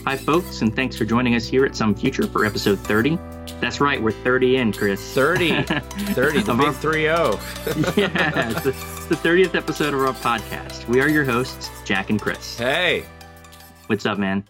Hi, folks, and thanks for joining us here at Some Future for episode 30. That's right, we're 30 in, Chris. 30, the big 3-0. Yeah, it's the 30th episode of our podcast. We are your hosts, Jack and Chris. Hey. What's up, man?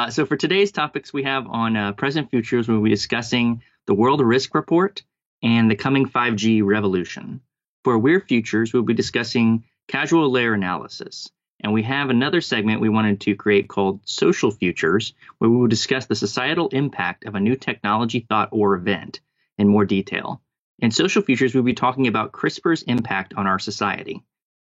So for today's topics we have on Present Futures, we'll be discussing the World Risk Report and the coming 5G revolution. For Weird Futures, we'll be discussing casual layer analysis. And we have another segment we wanted to create called Social Futures, where we will discuss the societal impact of a new technology, thought, or event in more detail. In Social Futures, we'll be talking about CRISPR's impact on our society.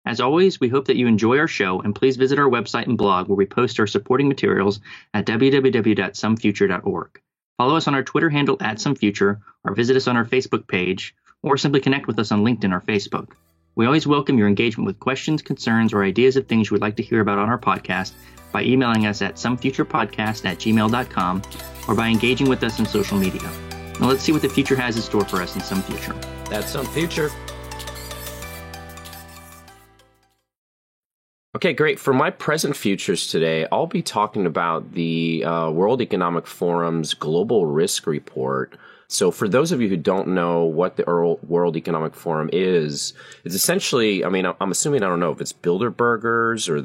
As always, we hope that you enjoy our show, and please visit our website and blog where we post our supporting materials at www.somefuture.org. Follow us on our Twitter handle @somefuture, or visit us on our Facebook page, or simply connect with us on LinkedIn or Facebook. We always welcome your engagement with questions, concerns, or ideas of things you would like to hear about on our podcast by emailing us at somefuturepodcast@gmail.com or by engaging with us on social media. Now let's see what the future has in store for us in Some Future. That's Some Future. Okay, great. For my present futures today, I'll be talking about the World Economic Forum's Global Risk Report. So for those of you who don't know what the World Economic Forum is, it's essentially, I mean, I'm assuming, I don't know if it's Bilderbergers or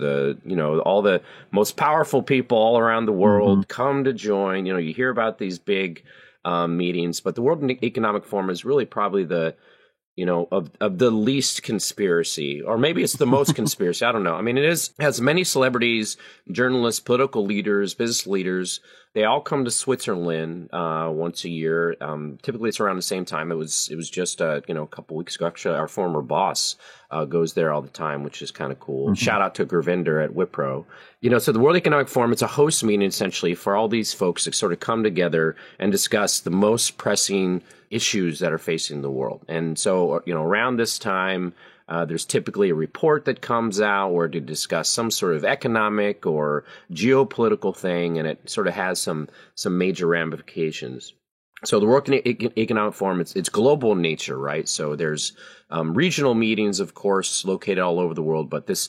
all the most powerful people all around the world come to join. You hear about these big meetings, but the World Economic Forum is really probably the of the least conspiracy, or maybe it's the most conspiracy. I don't know. I mean, has many celebrities, journalists, political leaders, business leaders. They all come to Switzerland once a year. Typically, it's around the same time. It was just a couple weeks ago. Actually, our former boss goes there all the time, which is kind of cool. Mm-hmm. Shout out to Gurvinder at Wipro. So the World Economic Forum, it's a host meeting essentially for all these folks to sort of come together and discuss the most pressing issues that are facing the world. And so, around this time, there's typically a report that comes out where to discuss some sort of economic or geopolitical thing, and it sort of has some major ramifications. So the World Economic Forum, it's global in nature, right? So there's regional meetings, of course, located all over the world, but this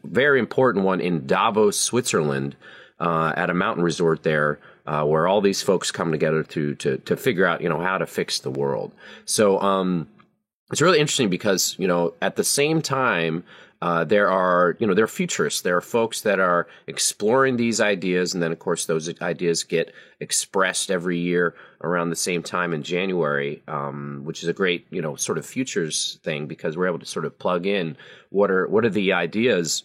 very important one in Davos, Switzerland, at a mountain resort there, where all these folks come together to figure out, how to fix the world. So it's really interesting because, at the same time, there are futurists. There are folks that are exploring these ideas. And then, of course, those ideas get expressed every year around the same time in January, which is a great, sort of futures thing because we're able to sort of plug in what are the ideas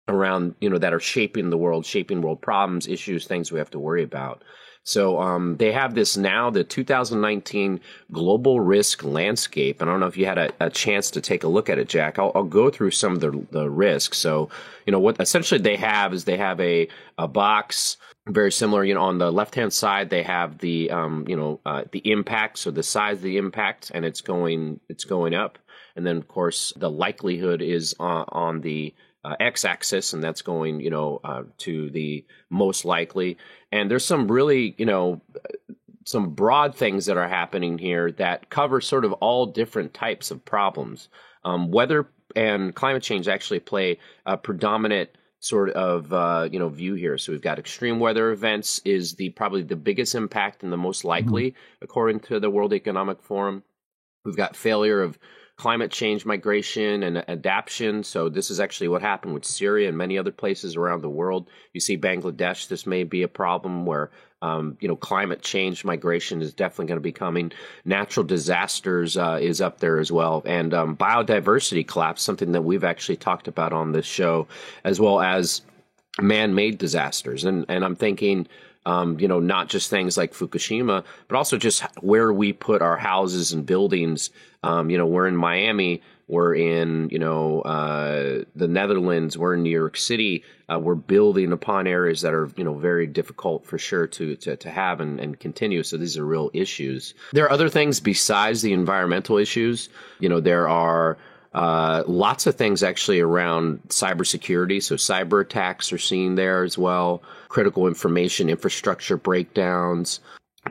around, that are shaping world problems, issues, things we have to worry about. So they have this now, the 2019 Global Risk Landscape. And I don't know if you had a chance to take a look at it, Jack. I'll go through some of the risks. So, what essentially they have is they have a box very similar. On the left-hand side, they have the impact, so the size of the impact, and it's going up. And then, of course, the likelihood is on the x-axis, and that's going, to the most likely. And there's some really, some broad things that are happening here that cover sort of all different types of problems. Weather and climate change actually play a predominant sort of, view here. So we've got extreme weather events is probably the biggest impact and the most likely, according to the World Economic Forum. We've got failure of climate change migration and adaptation. So this is actually what happened with Syria and many other places around the world. You see Bangladesh, this may be a problem where, climate change migration is definitely going to be coming. Natural disasters is up there as well. And biodiversity collapse, something that we've actually talked about on this show, as well as man-made disasters. And I'm thinking, not just things like Fukushima, but also just where we put our houses and buildings. We're in Miami, we're in, the Netherlands, we're in New York City. We're building upon areas that are, very difficult for sure to have and continue. So these are real issues. There are other things besides the environmental issues. There are lots of things actually around cybersecurity. So cyber attacks are seen there as well. Critical information infrastructure breakdowns.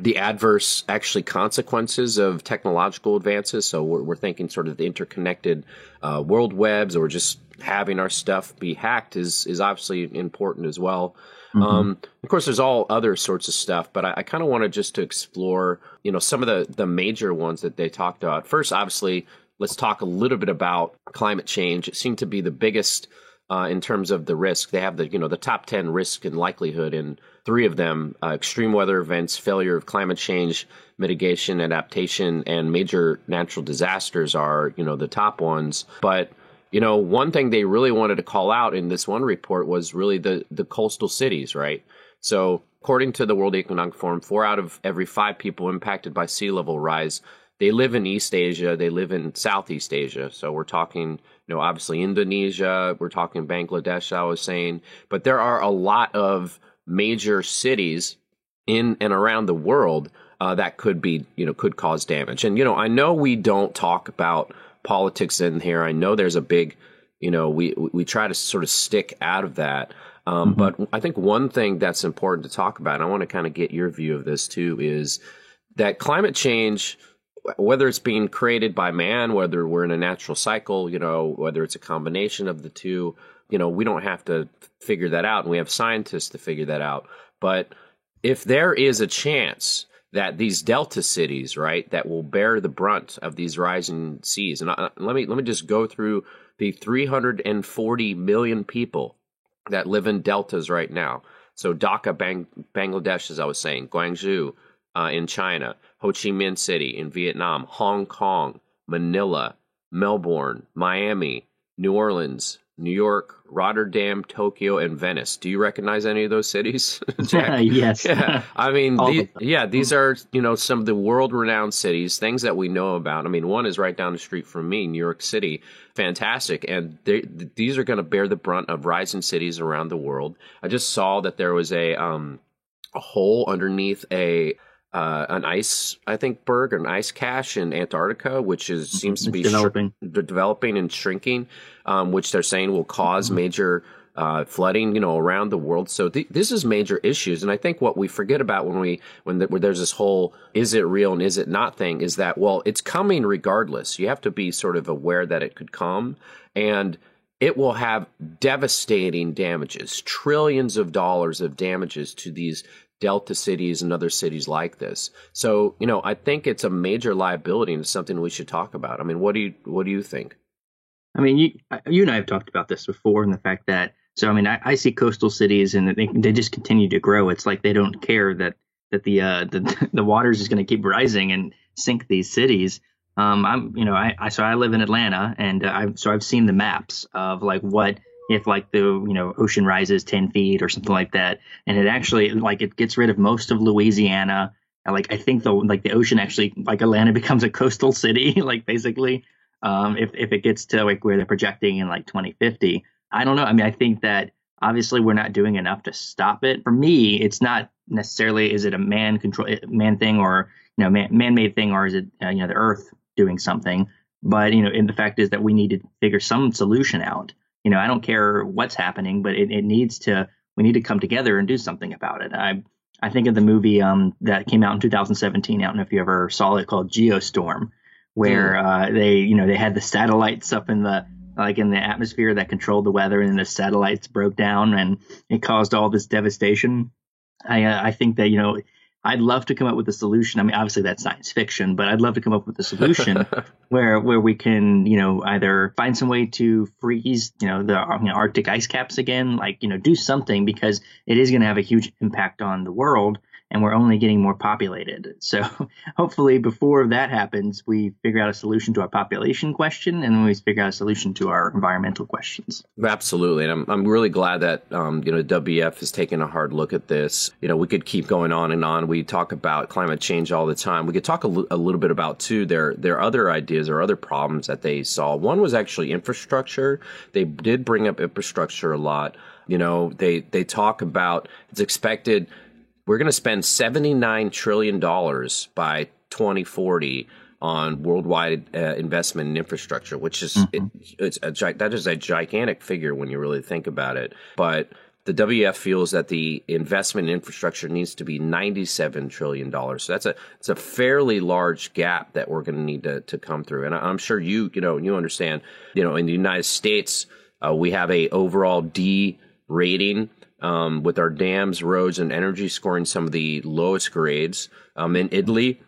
The adverse actually consequences of technological advances. So we're thinking sort of the interconnected world webs, or just having our stuff be hacked is obviously important as well. Mm-hmm. Of course, there's all other sorts of stuff, but I kind of wanted just to explore, some of the major ones that they talked about. First, obviously, let's talk a little bit about climate change. It seemed to be the biggest in terms of the risk. They have the top 10 risk and likelihood, and three of them: extreme weather events, failure of climate change mitigation, adaptation, and major natural disasters are the top ones. But one thing they really wanted to call out in this one report was really the coastal cities, right? So according to the World Economic Forum, 4 out of every 5 people impacted by sea level rise, they live in East Asia, they live in Southeast Asia. So we're talking, obviously Indonesia, we're talking Bangladesh, I was saying. But there are a lot of major cities in and around the world that could be, could cause damage. And, I know we don't talk about politics in here. I know there's a big, we try to sort of stick out of that. But I think one thing that's important to talk about, and I want to kind of get your view of this too, is that climate change, whether it's being created by man, whether we're in a natural cycle, whether it's a combination of the two, we don't have to figure that out. And we have scientists to figure that out. But if there is a chance that these delta cities, right, that will bear the brunt of these rising seas. And let me just go through the 340 million people that live in deltas right now. So Dhaka, Bangladesh, as I was saying, Guangzhou in China, Ho Chi Minh City in Vietnam, Hong Kong, Manila, Melbourne, Miami, New Orleans, New York, Rotterdam, Tokyo, and Venice. Do you recognize any of those cities, Jack? Yes. Yeah. I mean, these are, some of the world-renowned cities, things that we know about. I mean, one is right down the street from me, New York City. Fantastic. And these are going to bear the brunt of rising cities around the world. I just saw that there was a hole underneath an ice, I think, berg, or an ice cache in Antarctica, which seems to be developing and shrinking, which they're saying will cause major flooding, around the world. So this is major issues. And I think what we forget about when there's this whole is it real and is it not thing is that, well, it's coming regardless. You have to be sort of aware that it could come, and it will have devastating damages, trillions of dollars of damages to these delta cities and other cities like this. So, I think it's a major liability and it's something we should talk about. I mean, what do you think? I mean, you and I have talked about this before, and the fact that, so I mean, I see coastal cities and they just continue to grow. It's like they don't care that the waters is going to keep rising and sink these cities. So I live in Atlanta, and I've seen the maps of like what if like the ocean rises 10 feet or something like that, and it actually it gets rid of most of Louisiana. I think the ocean actually, Atlanta becomes a coastal city, basically, if it gets to where they're projecting in 2050. I don't know. I mean, I think that obviously we're not doing enough to stop it. For me, it's not necessarily is it a man thing or man-made thing, or is it the Earth doing something? But and the fact is that we need to figure some solution out. I don't care what's happening, but we need to come together and do something about it. I think of the movie that came out in 2017. I don't know if you ever saw it, called Geostorm, where they had the satellites up in the atmosphere that controlled the weather, and the satellites broke down and it caused all this devastation. I think that I'd love to come up with a solution. I mean, obviously that's science fiction, but I'd love to come up with a solution where we can, either find some way to freeze, the Arctic ice caps again, do something, because it is going to have a huge impact on the world, and we're only getting more populated. So hopefully before that happens, we figure out a solution to our population question, and then we figure out a solution to our environmental questions. Absolutely. And I'm really glad that, WEF is taking a hard look at this. We could keep going on and on. We talk about climate change all the time. We could talk a little bit about, too, their other ideas or other problems that they saw. One was actually infrastructure. They did bring up infrastructure a lot. They talk about it's expected we're going to spend $79 trillion by 2040 on worldwide investment in infrastructure, which is that is a gigantic figure when you really think about it. But the WEF feels that the investment in infrastructure needs to be $97 trillion. So it's a fairly large gap that we're going to need to come through. And I'm sure you understand, in the United States, We have a overall D rating, with our dams, roads, and energy scoring some of the lowest grades. In Italy,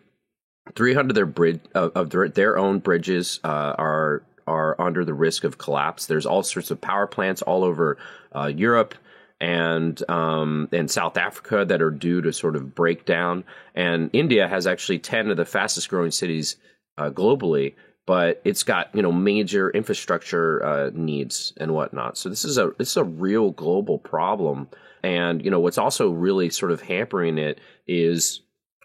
300 of their own bridges are under the risk of collapse. There's all sorts of power plants all over Europe and South Africa that are due to sort of break down. And India has actually 10 of the fastest growing cities globally, but it's got major infrastructure needs and whatnot. So this is a real global problem. And what's also really sort of hampering it is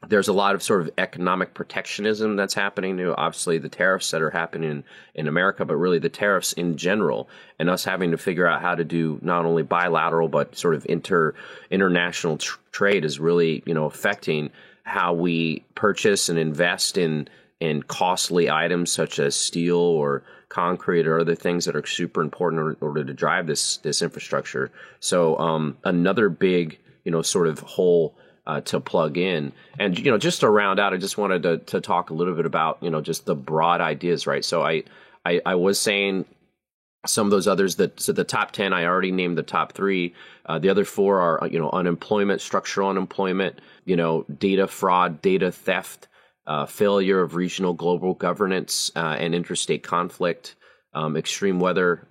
there's a lot of sort of economic protectionism that's happening. Obviously, the tariffs that are happening in America, but really the tariffs in general, and us having to figure out how to do not only bilateral but sort of international trade is really affecting how we purchase and invest in costly items such as steel or concrete or other things that are super important in order to drive this infrastructure. So another big sort of hole to plug in. And just to round out, I just wanted to talk a little bit about just the broad ideas, right? So I was saying some of those others so the top 10, I already named the top 3. The other 4 are unemployment, structural unemployment, data fraud, data theft, failure of regional global governance and interstate conflict, extreme weather,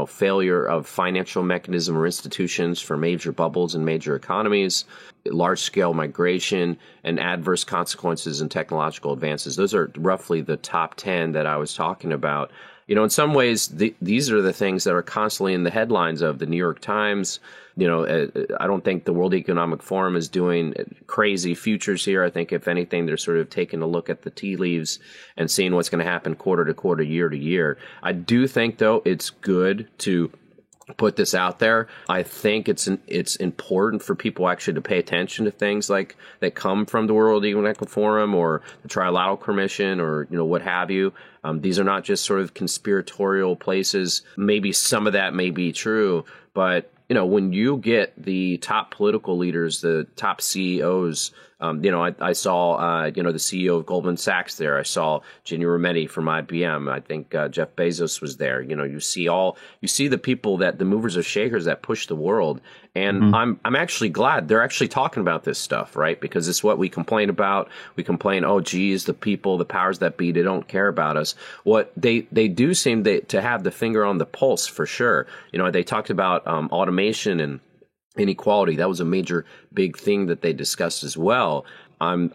failure of financial mechanism or institutions for major bubbles and major economies, large-scale migration, and adverse consequences and technological advances. Those are roughly the top 10 that I was talking about. In some ways, these are the things that are constantly in the headlines of the New York Times. I don't think the World Economic Forum is doing crazy futures here. I think, if anything, they're sort of taking a look at the tea leaves and seeing what's going to happen quarter to quarter, year to year. I do think, though, it's good to put this out there. I think it's important for people actually to pay attention to things like that come from the World Economic Forum or the Trilateral Commission or what have you. These are not just sort of conspiratorial places. Maybe some of that may be true, but when you get the top political leaders, the top CEOs, I saw, the CEO of Goldman Sachs there. I saw Ginni Rometty from IBM. I think Jeff Bezos was there. You see the people the movers and shakers that push the world. And I'm actually glad they're actually talking about this stuff, right? Because it's what we complain about. We complain, oh, geez, the people, the powers that be, they don't care about us. What they do seem to have the finger on the pulse for sure. They talked about automation and inequality. That was a major big thing that they discussed as well. I'm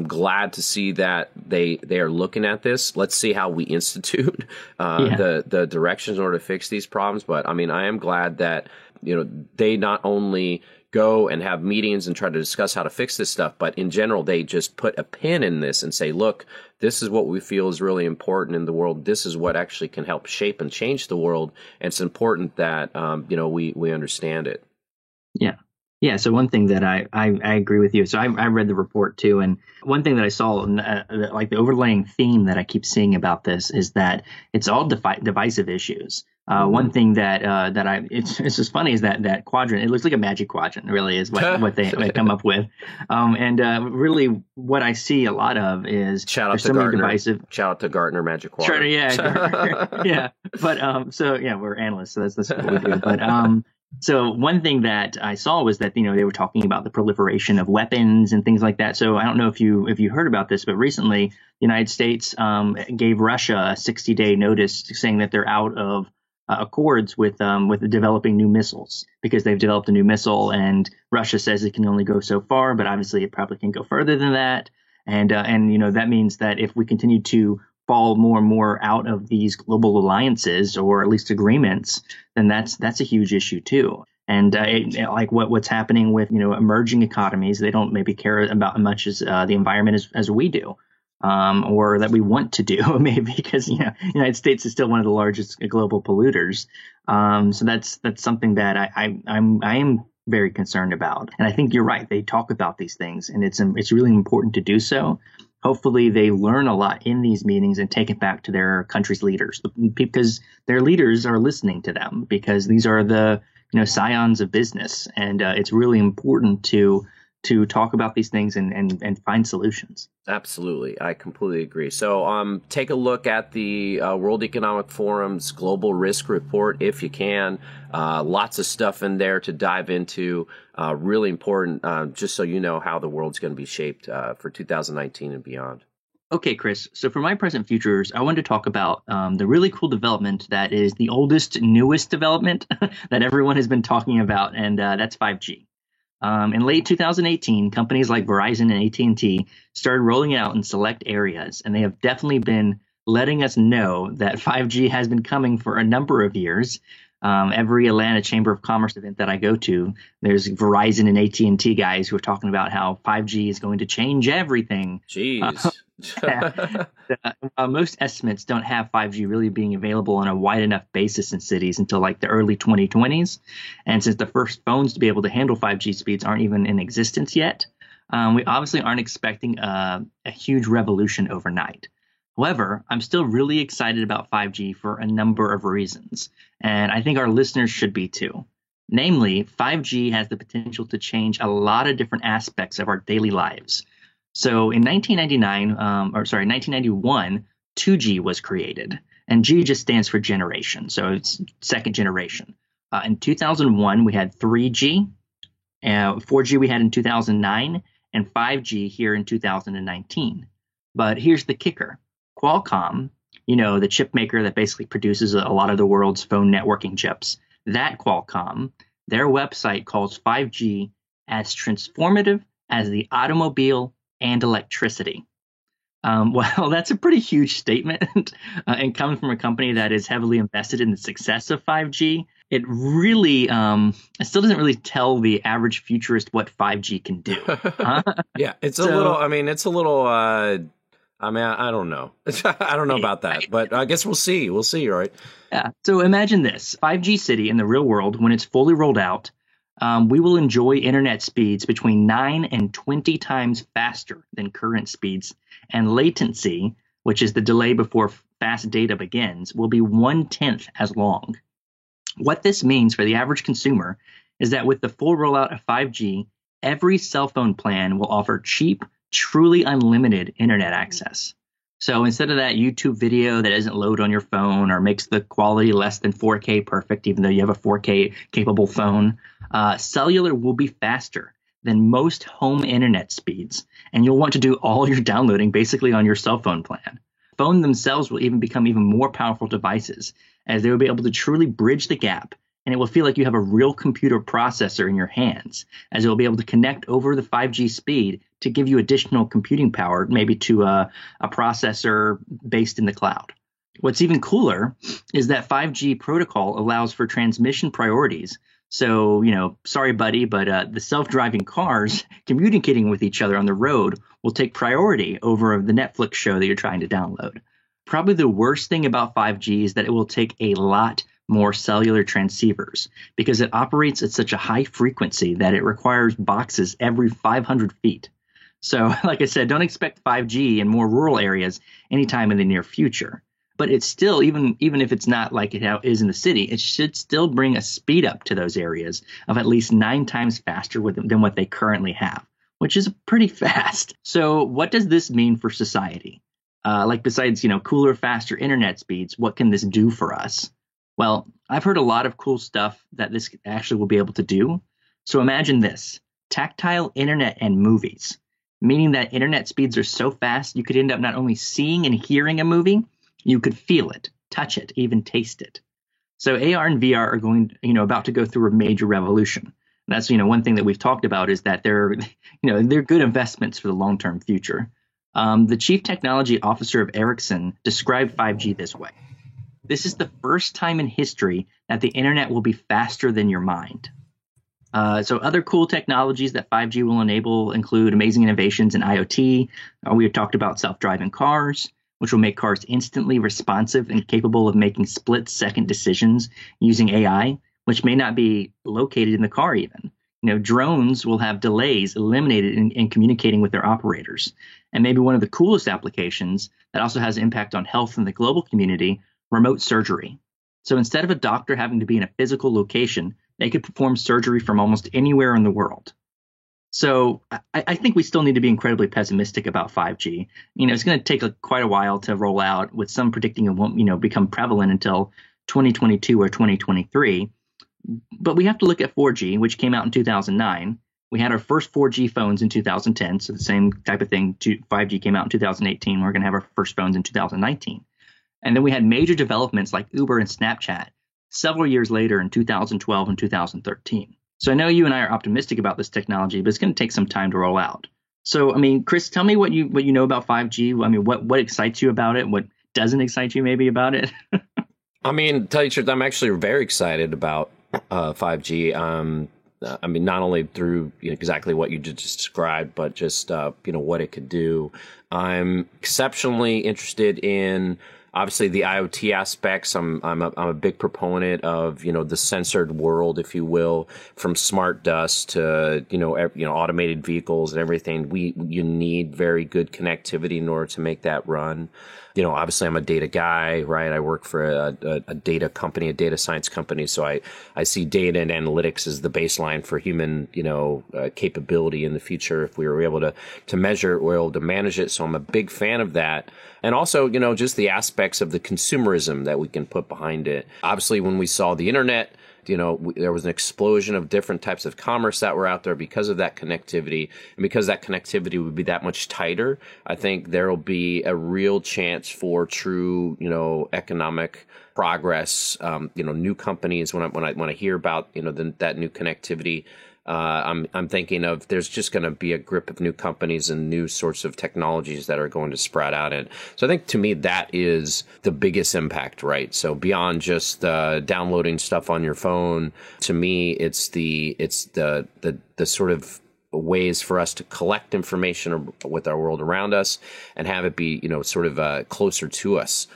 glad to see that they are looking at this. Let's see how we institute the directions in order to fix these problems. But I am glad that they not only go and have meetings and try to discuss how to fix this stuff, but in general they just put a pin in this and say, look, this is what we feel is really important in the world. This is what actually can help shape and change the world, and it's important that we understand it. Yeah. So one thing that I agree with you. So I read the report too, and one thing that I saw, like the overlaying theme that I keep seeing about this, is that it's all divisive issues. One thing that it's just funny is that quadrant. It looks like a magic quadrant. Really is what they come up with. Really, what I see a lot of is shout out to Gartner. Shout out to Gartner Magic Quadrant. Sure, yeah, yeah. But we're analysts, so that's what we do. But so one thing that I saw was that they were talking about the proliferation of weapons and things like that. So I don't know if you heard about this, but recently the United States gave Russia a 60-day notice saying that they're out of accords with developing new missiles, because they've developed a new missile, and Russia says it can only go so far, but obviously it probably can go further than that. And that means that if we continue to fall more and more out of these global alliances, or at least agreements, then that's a huge issue too. And like what's happening with emerging economies, they don't maybe care about as much as the environment as we do, or that we want to do, maybe because the United States is still one of the largest global polluters. So that's something that I am very concerned about. And I think you're right. They talk about these things, and it's really important to do so. Hopefully they learn a lot in these meetings and take it back to their country's leaders, because their leaders are listening to them, because these are the scions of business. And it's really important to to talk about these things and find solutions. Absolutely. I completely agree. So take a look at the World Economic Forum's Global Risk Report if you can. Lots of stuff in there to dive into. Really important, just so you know how the world's going to be shaped for 2019 and beyond. Okay, Chris. So for my present futures, I wanted to talk about the really cool development that is the oldest, newest development that everyone has been talking about, and that's 5G. In late 2018, companies like Verizon and AT&T started rolling out in select areas, and they have definitely been letting us know that 5G has been coming for a number of years. Every Atlanta Chamber of Commerce event that I go to, there's Verizon and AT&T guys who are talking about how 5G is going to change everything. Jeez. Most estimates don't have 5G really being available on a wide enough basis in cities until like the early 2020s. And since the first phones to be able to handle 5G speeds aren't even in existence yet, we obviously aren't expecting a huge revolution overnight. However, I'm still really excited about 5G for a number of reasons, and I think our listeners should be too. Namely, 5G has the potential to change a lot of different aspects of our daily lives. So in 1991, 2G was created, and G just stands for generation, so it's second generation. In 2001, we had 3G, 4G we had in 2009, and 5G here in 2019. But here's the kicker. Qualcomm, the chip maker that basically produces a lot of the world's phone networking chips, that Qualcomm, their website calls 5G as transformative as the automobile and electricity. Well, that's a pretty huge statement and comes from a company that is heavily invested in the success of 5G. It really, it still doesn't really tell the average futurist what 5G can do. Yeah, it's a little, I don't know. I don't know about that, but I guess we'll see. We'll see, right? Yeah. So imagine this 5G city in the real world, when it's fully rolled out, we will enjoy internet speeds between 9 and 20 times faster than current speeds. And latency, which is the delay before fast data begins, will be 1/10 as long. What this means for the average consumer is that with the full rollout of 5G, every cell phone plan will offer cheap, truly unlimited internet access. So instead of that YouTube video that doesn't load on your phone or makes the quality less than 4K perfect, even though you have a 4K capable phone, cellular will be faster than most home internet speeds, and you'll want to do all your downloading basically on your cell phone plan. Phone themselves will even become even more powerful devices, as they will be able to truly bridge the gap, and it will feel like you have a real computer processor in your hands, as it will be able to connect over the 5G speed to give you additional computing power, maybe to a processor based in the cloud. What's even cooler is that 5G protocol allows for transmission priorities. So, sorry, buddy, but the self-driving cars communicating with each other on the road will take priority over the Netflix show that you're trying to download. Probably the worst thing about 5G is that it will take a lot more cellular transceivers because it operates at such a high frequency that it requires boxes every 500 feet. So, like I said, don't expect 5G in more rural areas anytime in the near future. But it's still, even if it's not like it is in the city, it should still bring a speed up to those areas of at least 9 times faster than what they currently have, which is pretty fast. So what does this mean for society? Besides, cooler, faster internet speeds, what can this do for us? Well, I've heard a lot of cool stuff that this actually will be able to do. So imagine this, tactile internet and movies, meaning that internet speeds are so fast you could end up not only seeing and hearing a movie, you could feel it, touch it, even taste it. So AR and VR are about to go through a major revolution. And that's, one thing that we've talked about is that they're good investments for the long-term future. The chief technology officer of Ericsson described 5G this way. This is the first time in history that the internet will be faster than your mind. So other cool technologies that 5G will enable include amazing innovations in IoT. We have talked about self-driving cars, which will make cars instantly responsive and capable of making split-second decisions using AI, which may not be located in the car even. Drones will have delays eliminated in communicating with their operators. And maybe one of the coolest applications that also has impact on health in the global community, remote surgery. So instead of a doctor having to be in a physical location, they could perform surgery from almost anywhere in the world. So I think we still need to be incredibly pessimistic about 5G. It's going to take quite a while to roll out, with some predicting it won't, become prevalent until 2022 or 2023. But we have to look at 4G, which came out in 2009. We had our first 4G phones in 2010, so the same type of thing. 5G came out in 2018. We're going to have our first phones in 2019. And then we had major developments like Uber and Snapchat several years later in 2012 and 2013. So I know you and I are optimistic about this technology, but it's going to take some time to roll out. So, Chris, tell me what you know about 5G. What excites you about it? What doesn't excite you maybe about it? Tell you the truth, I'm actually very excited about 5G. Not only through exactly what you just described, but just what it could do. I'm exceptionally interested in, obviously, the IoT aspects. I'm a big proponent of the censored world, if you will, from smart dust to automated vehicles and everything. You need very good connectivity in order to make that run. Obviously, I'm a data guy, right? I work for a data company, a data science company, so I see data and analytics as the baseline for human capability in the future. If we were able to measure it, we're able to manage it. So I'm a big fan of that. And also, just the aspects of the consumerism that we can put behind it. Obviously, when we saw the internet, there was an explosion of different types of commerce that were out there because of that connectivity. And because that connectivity would be that much tighter, I think there will be a real chance for true, economic progress. New companies, when I hear about, that new connectivity, I'm thinking of there's just going to be a grip of new companies and new sorts of technologies that are going to sprout out. And so I think, to me, that is the biggest impact, right? So beyond just downloading stuff on your phone, to me, it's the sort of ways for us to collect information with our world around us and have it be, sort of closer to us.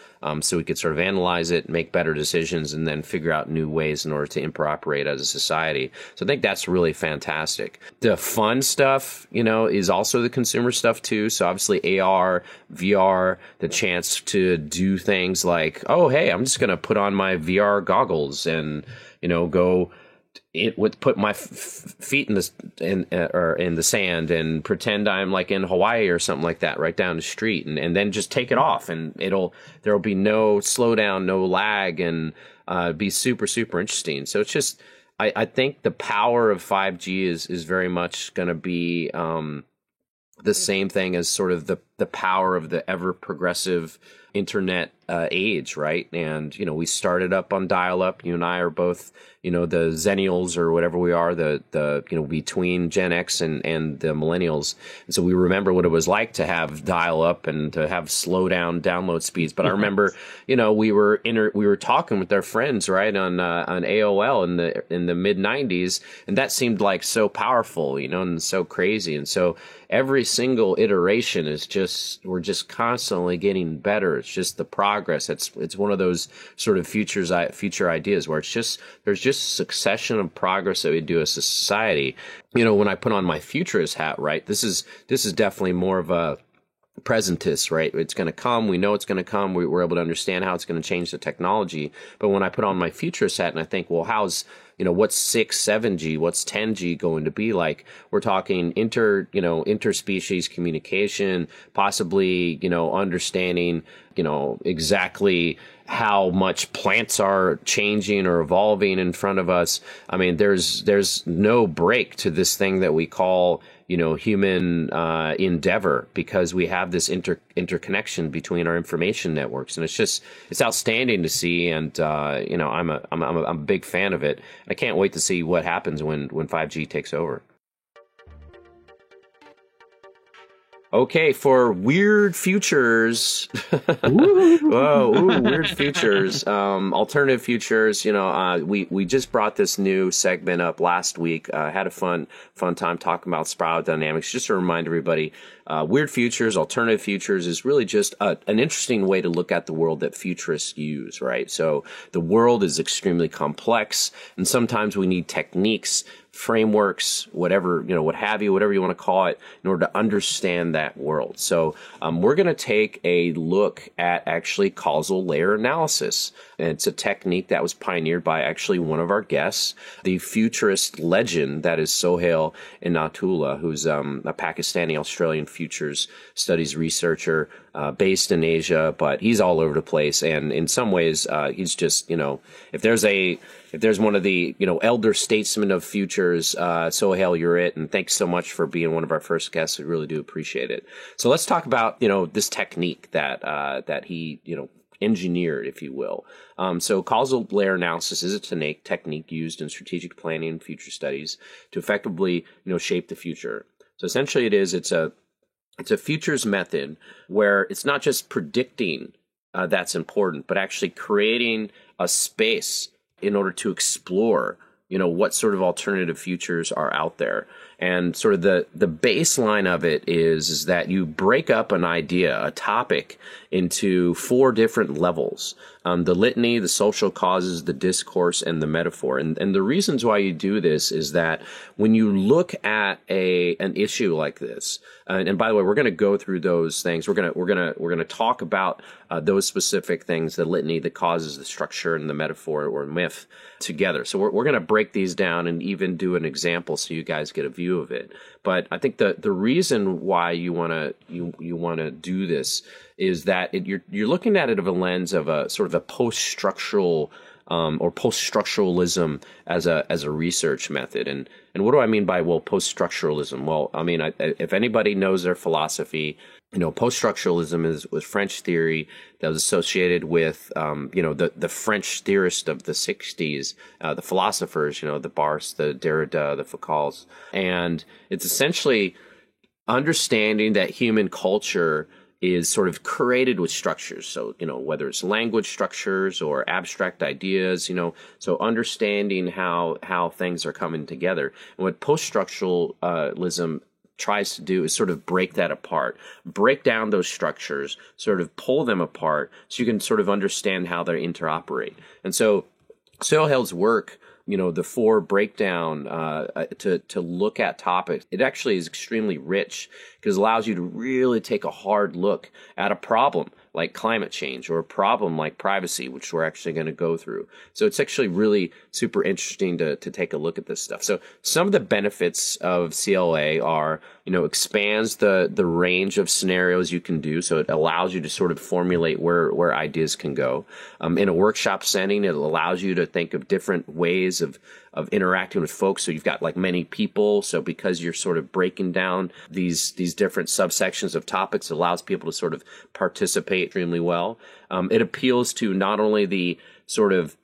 So we could sort of analyze it, make better decisions, and then figure out new ways in order to interoperate as a society. So I think that's really fantastic. The fun stuff, is also the consumer stuff too. So obviously AR, VR, the chance to do things like, oh, hey, I'm just going to put on my VR goggles and, go put my feet in the sand and pretend I'm like in Hawaii or something like that, right down the street, and then just take it off, and there'll be no slowdown, no lag, and be super, super interesting. So it's just, I think the power of 5G is very much going to be the same thing as sort of the power of the ever progressive internet age, right? And we started up on dial-up. You and I are both the Zennials or whatever we are, the between Gen X and the millennials. And so we remember what it was like to have dial-up and to have slow down download speeds. But I remember, we were talking with our friends, right, on AOL in the mid 90s, and that seemed like so powerful, and so crazy. And so every single iteration we're just constantly getting better. It's just the progress. It's one of those sort of future ideas where there's just a succession of progress that we do as a society. When I put on my futurist hat, right, this is definitely more of a presentist, right? It's going to come. We know it's going to come. We're able to understand how it's going to change the technology. But when I put on my futurist hat and I think, well, how's what's 6, 7G, what's 10G going to be like? We're talking interspecies communication, possibly, understanding, exactly how much plants are changing or evolving in front of us. I mean, there's no break to this thing that we call, human endeavor, because we have this interconnection between our information networks, and it's outstanding to see. And I'm a big fan of it. I can't wait to see what happens when 5G takes over. Okay, for weird futures, weird futures, alternative futures. We just brought this new segment up last week. Had a fun time talking about spiral dynamics. Just to remind everybody, weird futures, alternative futures is really just an interesting way to look at the world that futurists use, right? So the world is extremely complex, and sometimes we need techniques frameworks, whatever, what have you, whatever you want to call it, in order to understand that world. So we're going to take a look at actually causal layer analysis. And it's a technique that was pioneered by actually one of our guests, the futurist legend that is Sohail Inayatullah, who's a Pakistani-Australian futures studies researcher based in Asia, but he's all over the place. And in some ways, he's just, if there's one of the, elder statesmen of futures, Sohail, you're it. And thanks so much for being one of our first guests. We really do appreciate it. So let's talk about, this technique that he, engineered, if you will. So causal layer analysis is a technique used in strategic planning and future studies to effectively, shape the future. So essentially it's a futures method where it's not just predicting that's important, but actually creating a space in order to explore, what sort of alternative futures are out there. And sort of the baseline of it is that you break up an idea, a topic, into 4 different levels. The litany, the social causes, the discourse, and the metaphor. And the reasons why you do this is that when you look at an issue like this, and by the way, we're going to go through those things. We're going to talk about those specific things, the litany, the causes, the structure, and the metaphor or myth together. So we're going to break these down and even do an example so you guys get a view of it. But I think the reason why you want to do this is that you're looking at it of a lens of a sort of a post-structural or post-structuralism as a research method. And what do I mean by post-structuralism? Well, I mean, if anybody knows their philosophy, post-structuralism was French theory that was associated with, the French theorists of the 60s, the philosophers, the Barthes, the Derrida, the Foucaults. And it's essentially understanding that human culture is sort of created with structures. So, whether it's language structures or abstract ideas, so understanding how things are coming together. And what post-structuralism tries to do is sort of break that apart, break down those structures, sort of pull them apart so you can sort of understand how they interoperate. And so Sohail's work, the 4 breakdown to look at topics, it actually is extremely rich because it allows you to really take a hard look at a problem like climate change or a problem like privacy, which we're actually going to go through. So it's actually really super interesting to take a look at this stuff. So some of the benefits of CLA are, expands the range of scenarios you can do. So it allows you to sort of formulate where ideas can go. In a workshop setting, it allows you to think of different ways of interacting with folks. So you've got like many people. So because you're sort of breaking down these different subsections of topics, it allows people to sort of participate extremely well. It appeals to not only the sort of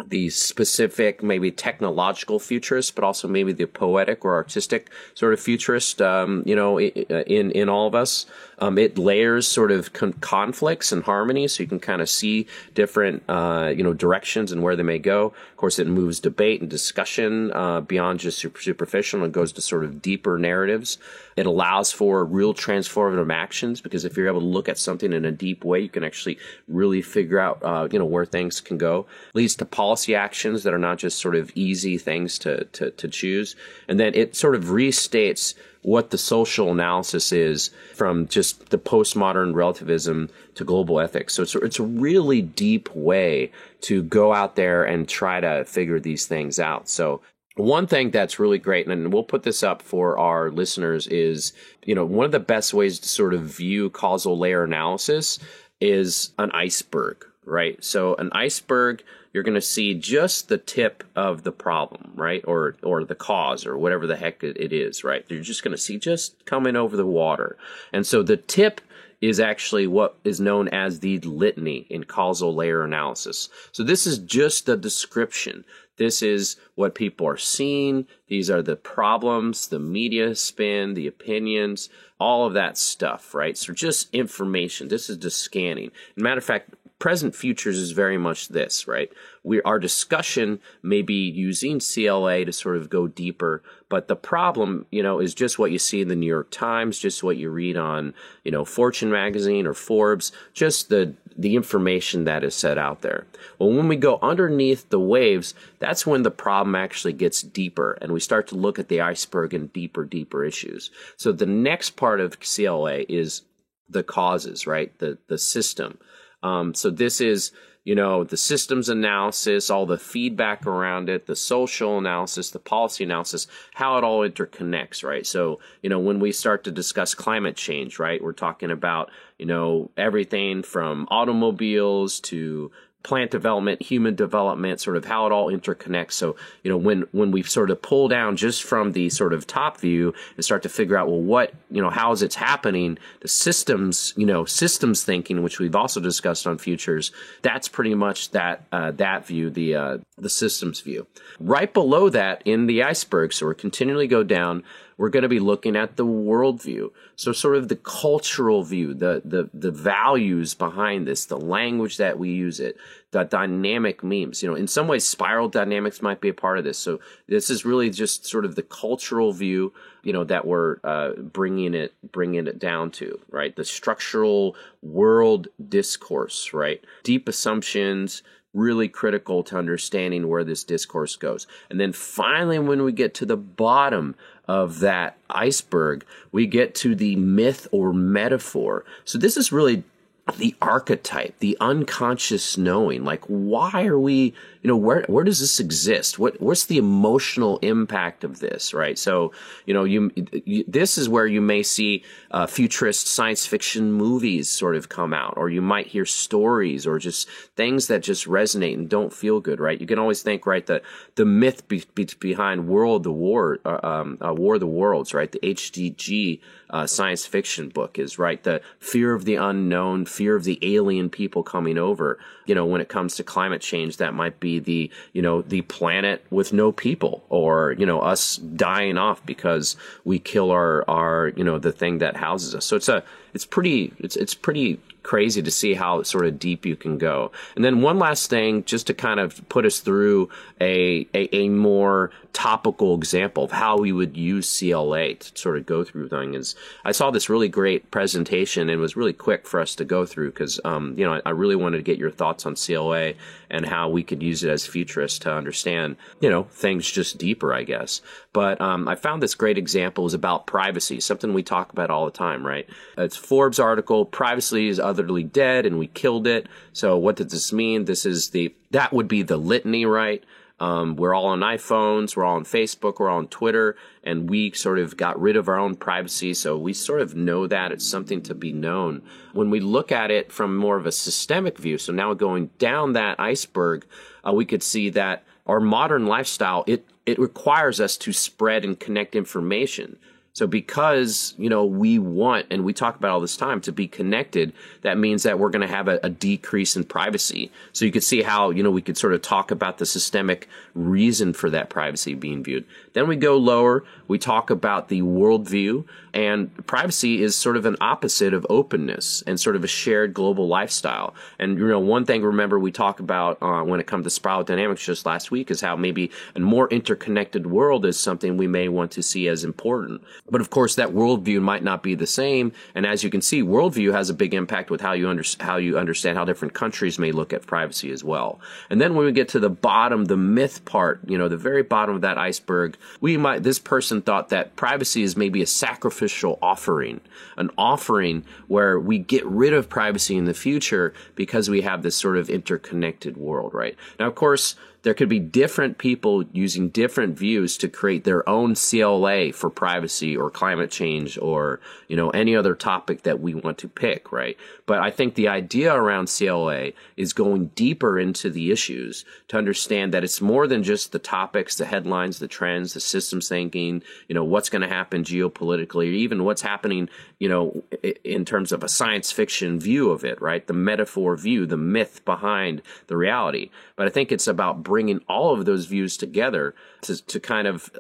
the specific, maybe technological futurist, but also maybe the poetic or artistic sort of futurist, in all of us. It layers sort of conflicts and harmony, so you can kind of see different, directions and where they may go. Of course, it moves debate and discussion beyond just superficial and goes to sort of deeper narratives. It allows for real transformative actions, because if you're able to look at something in a deep way, you can actually really figure out, where things can go. Leads to policy actions that are not just sort of easy things to choose. And then it sort of restates what the social analysis is from just the postmodern relativism to global ethics. So it's a really deep way to go out there and try to figure these things out. So one thing that's really great, and we'll put this up for our listeners, is, one of the best ways to sort of view causal layer analysis is an iceberg, right? So an iceberg, you're going to see just the tip of the problem, right? Or the cause, or whatever the heck it is, right? You're just going to see just coming over the water. And so the tip is actually what is known as the litany in causal layer analysis. So this is just the description. This is what people are seeing. These are the problems, the media spin, the opinions, all of that stuff, right? So just information. This is just scanning. As a matter of fact, present futures is very much this, right? Our discussion may be using CLA to sort of go deeper, but the problem, is just what you see in the New York Times, just what you read on, Fortune magazine or Forbes, just the information that is set out there. Well, when we go underneath the waves, that's when the problem actually gets deeper, and we start to look at the iceberg and deeper issues. So the next part of CLA is the causes, right? The system. So this is, the systems analysis, all the feedback around it, the social analysis, the policy analysis, how it all interconnects, right? So, when we start to discuss climate change, right, we're talking about, everything from automobiles to plant development, human development, sort of how it all interconnects. So, when we sort of pull down just from the sort of top view and start to figure out, well, how is it happening? The systems, systems thinking, which we've also discussed on Futures, that's pretty much that view, the systems view. Right below that in the iceberg, so we're continually go down, we're going to be looking at the worldview. So sort of the cultural view, the values behind this, the language that we use it, the dynamic memes. In some ways, spiral dynamics might be a part of this. So this is really just sort of the cultural view, that we're bringing it down to, right? The structural world discourse, right? Deep assumptions, really critical to understanding where this discourse goes. And then finally, when we get to the bottom of that iceberg, we get to the myth or metaphor. So this is really the archetype, the unconscious knowing. Like, why are we, where does this exist? What's the emotional impact of this, right? So, this is where you may see futurist science fiction movies sort of come out, or you might hear stories or just things that just resonate and don't feel good, right? You can always think, right, the myth behind War of the Worlds, right? The HGG science fiction book is, right, the fear of the unknown, fear of the alien people coming over. When it comes to climate change, that might be the planet with no people, or, us dying off because we kill our the thing that houses us. So it's pretty crazy to see how sort of deep you can go. And then one last thing, just to kind of put us through a more topical example of how we would use CLA to sort of go through things, is I saw this really great presentation, and it was really quick for us to go through because, I really wanted to get your thoughts on CLA and how we could use it as futurists to understand, things just deeper, I guess. But I found this great example was about privacy, something we talk about all the time, right? It's Forbes article, privacy is utterly dead and we killed it. So what does this mean? That would be the litany, right? We're all on iPhones, we're all on Facebook, we're all on Twitter, and we sort of got rid of our own privacy. So we sort of know that it's something to be known. When we look at it from more of a systemic view, so now going down that iceberg, we could see that our modern lifestyle, it requires us to spread and connect information. So because, we want, and we talk about all this time, to be connected, that means that we're going to have a decrease in privacy. So you could see how, we could sort of talk about the systemic reason for that privacy being viewed. Then we go lower, we talk about the worldview, and privacy is sort of an opposite of openness and sort of a shared global lifestyle. And, one thing, remember, we talk about when it comes to spiral dynamics just last week is how maybe a more interconnected world is something we may want to see as important. But of course, that worldview might not be the same. And as you can see, worldview has a big impact with how you understand how different countries may look at privacy as well. And then when we get to the bottom, the myth part, the very bottom of that iceberg, this person thought that privacy is maybe a sacrificial offering, an offering where we get rid of privacy in the future because we have this sort of interconnected world, right? Now, of course, there could be different people using different views to create their own CLA for privacy or climate change or, any other topic that we want to pick, right? But I think the idea around CLA is going deeper into the issues to understand that it's more than just the topics, the headlines, the trends, the systems thinking, what's going to happen geopolitically, or even what's happening, in terms of a science fiction view of it, right? The metaphor view, the myth behind the reality. But I think it's about bringing all of those views together to kind of,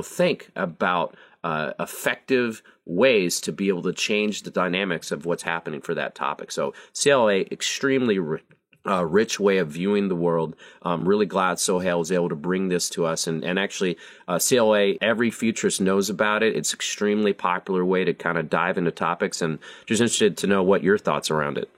think about effective ways to be able to change the dynamics of what's happening for that topic. So CLA, extremely rich way of viewing the world. I'm really glad Sohail was able to bring this to us. And actually, CLA, every futurist knows about it. It's extremely popular way to kind of dive into topics, and just interested to know what your thoughts around it.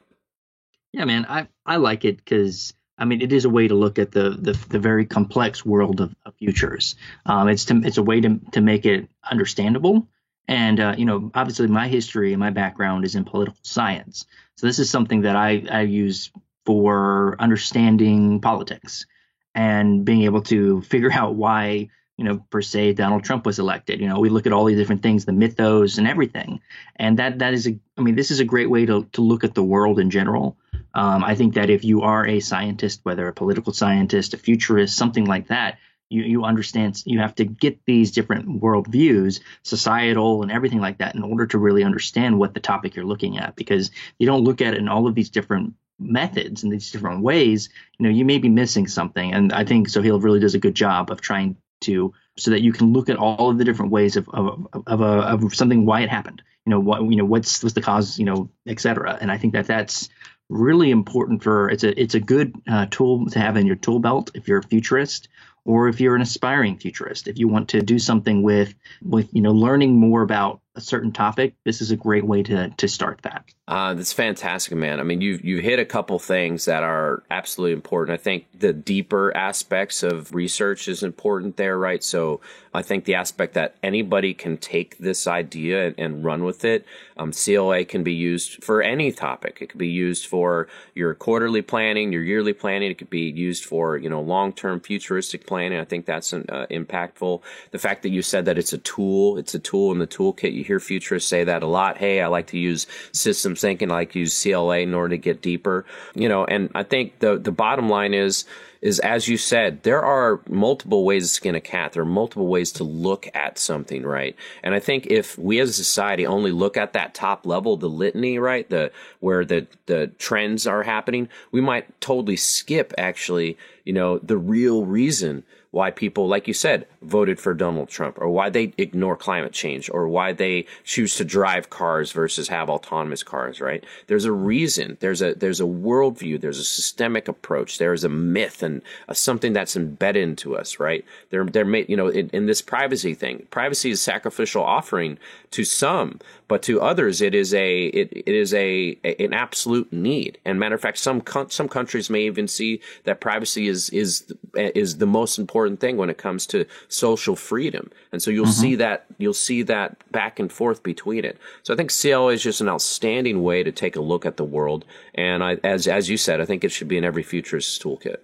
Yeah, man, I like it because, I mean, it is a way to look at the very complex world of futures. It's a way to make it understandable. And, obviously my history and my background is in political science. So this is something that I use for understanding politics and being able to figure out why, per se, Donald Trump was elected. We look at all these different things, the mythos and everything. And this is a great way to look at the world in general. I think that if you are a scientist, whether a political scientist, a futurist, something like that, you understand you have to get these different worldviews, societal and everything like that, in order to really understand what the topic you're looking at. Because you don't look at it in all of these different methods and these different ways, you may be missing something. And I think Sohail really does a good job of trying to, so that you can look at all of the different ways of something, why it happened, what's the cause, et cetera. And I think that that's really important it's a good tool to have in your tool belt if you're a futurist, or if you're an aspiring futurist. If you want to do something with learning more about a certain topic, this is a great way to start that. That's fantastic, man. I mean, you hit a couple things that are absolutely important. I think the deeper aspects of research is important there, right? So I think the aspect that anybody can take this idea and run with it. CLA can be used for any topic. It could be used for your quarterly planning, your yearly planning. It could be used for, long-term futuristic planning. I think that's impactful. The fact that you said that it's a tool in the toolkit. You hear futurists say that a lot. Hey, I like to use systems thinking. I like to use CLA in order to get deeper. And I think the bottom line is as you said, there are multiple ways to skin a cat. There are multiple ways to look at something, right? And I think if we as a society only look at that top level, the litany, right, where the trends are happening, we might totally skip actually, the real reason why people, like you said, voted for Donald Trump, or why they ignore climate change, or why they choose to drive cars versus have autonomous cars, right? There's a reason. There's a worldview. There's a systemic approach. There is a myth and something that's embedded into us, right? They're made, in this privacy thing. Privacy is sacrificial offering to some, but to others, it is an absolute need. And matter of fact, some countries may even see that privacy is the most important thing when it comes to social freedom. And so you'll see that back and forth between it. So I think CLA is just an outstanding way to take a look at the world. And as you said, I think it should be in every futurist toolkit.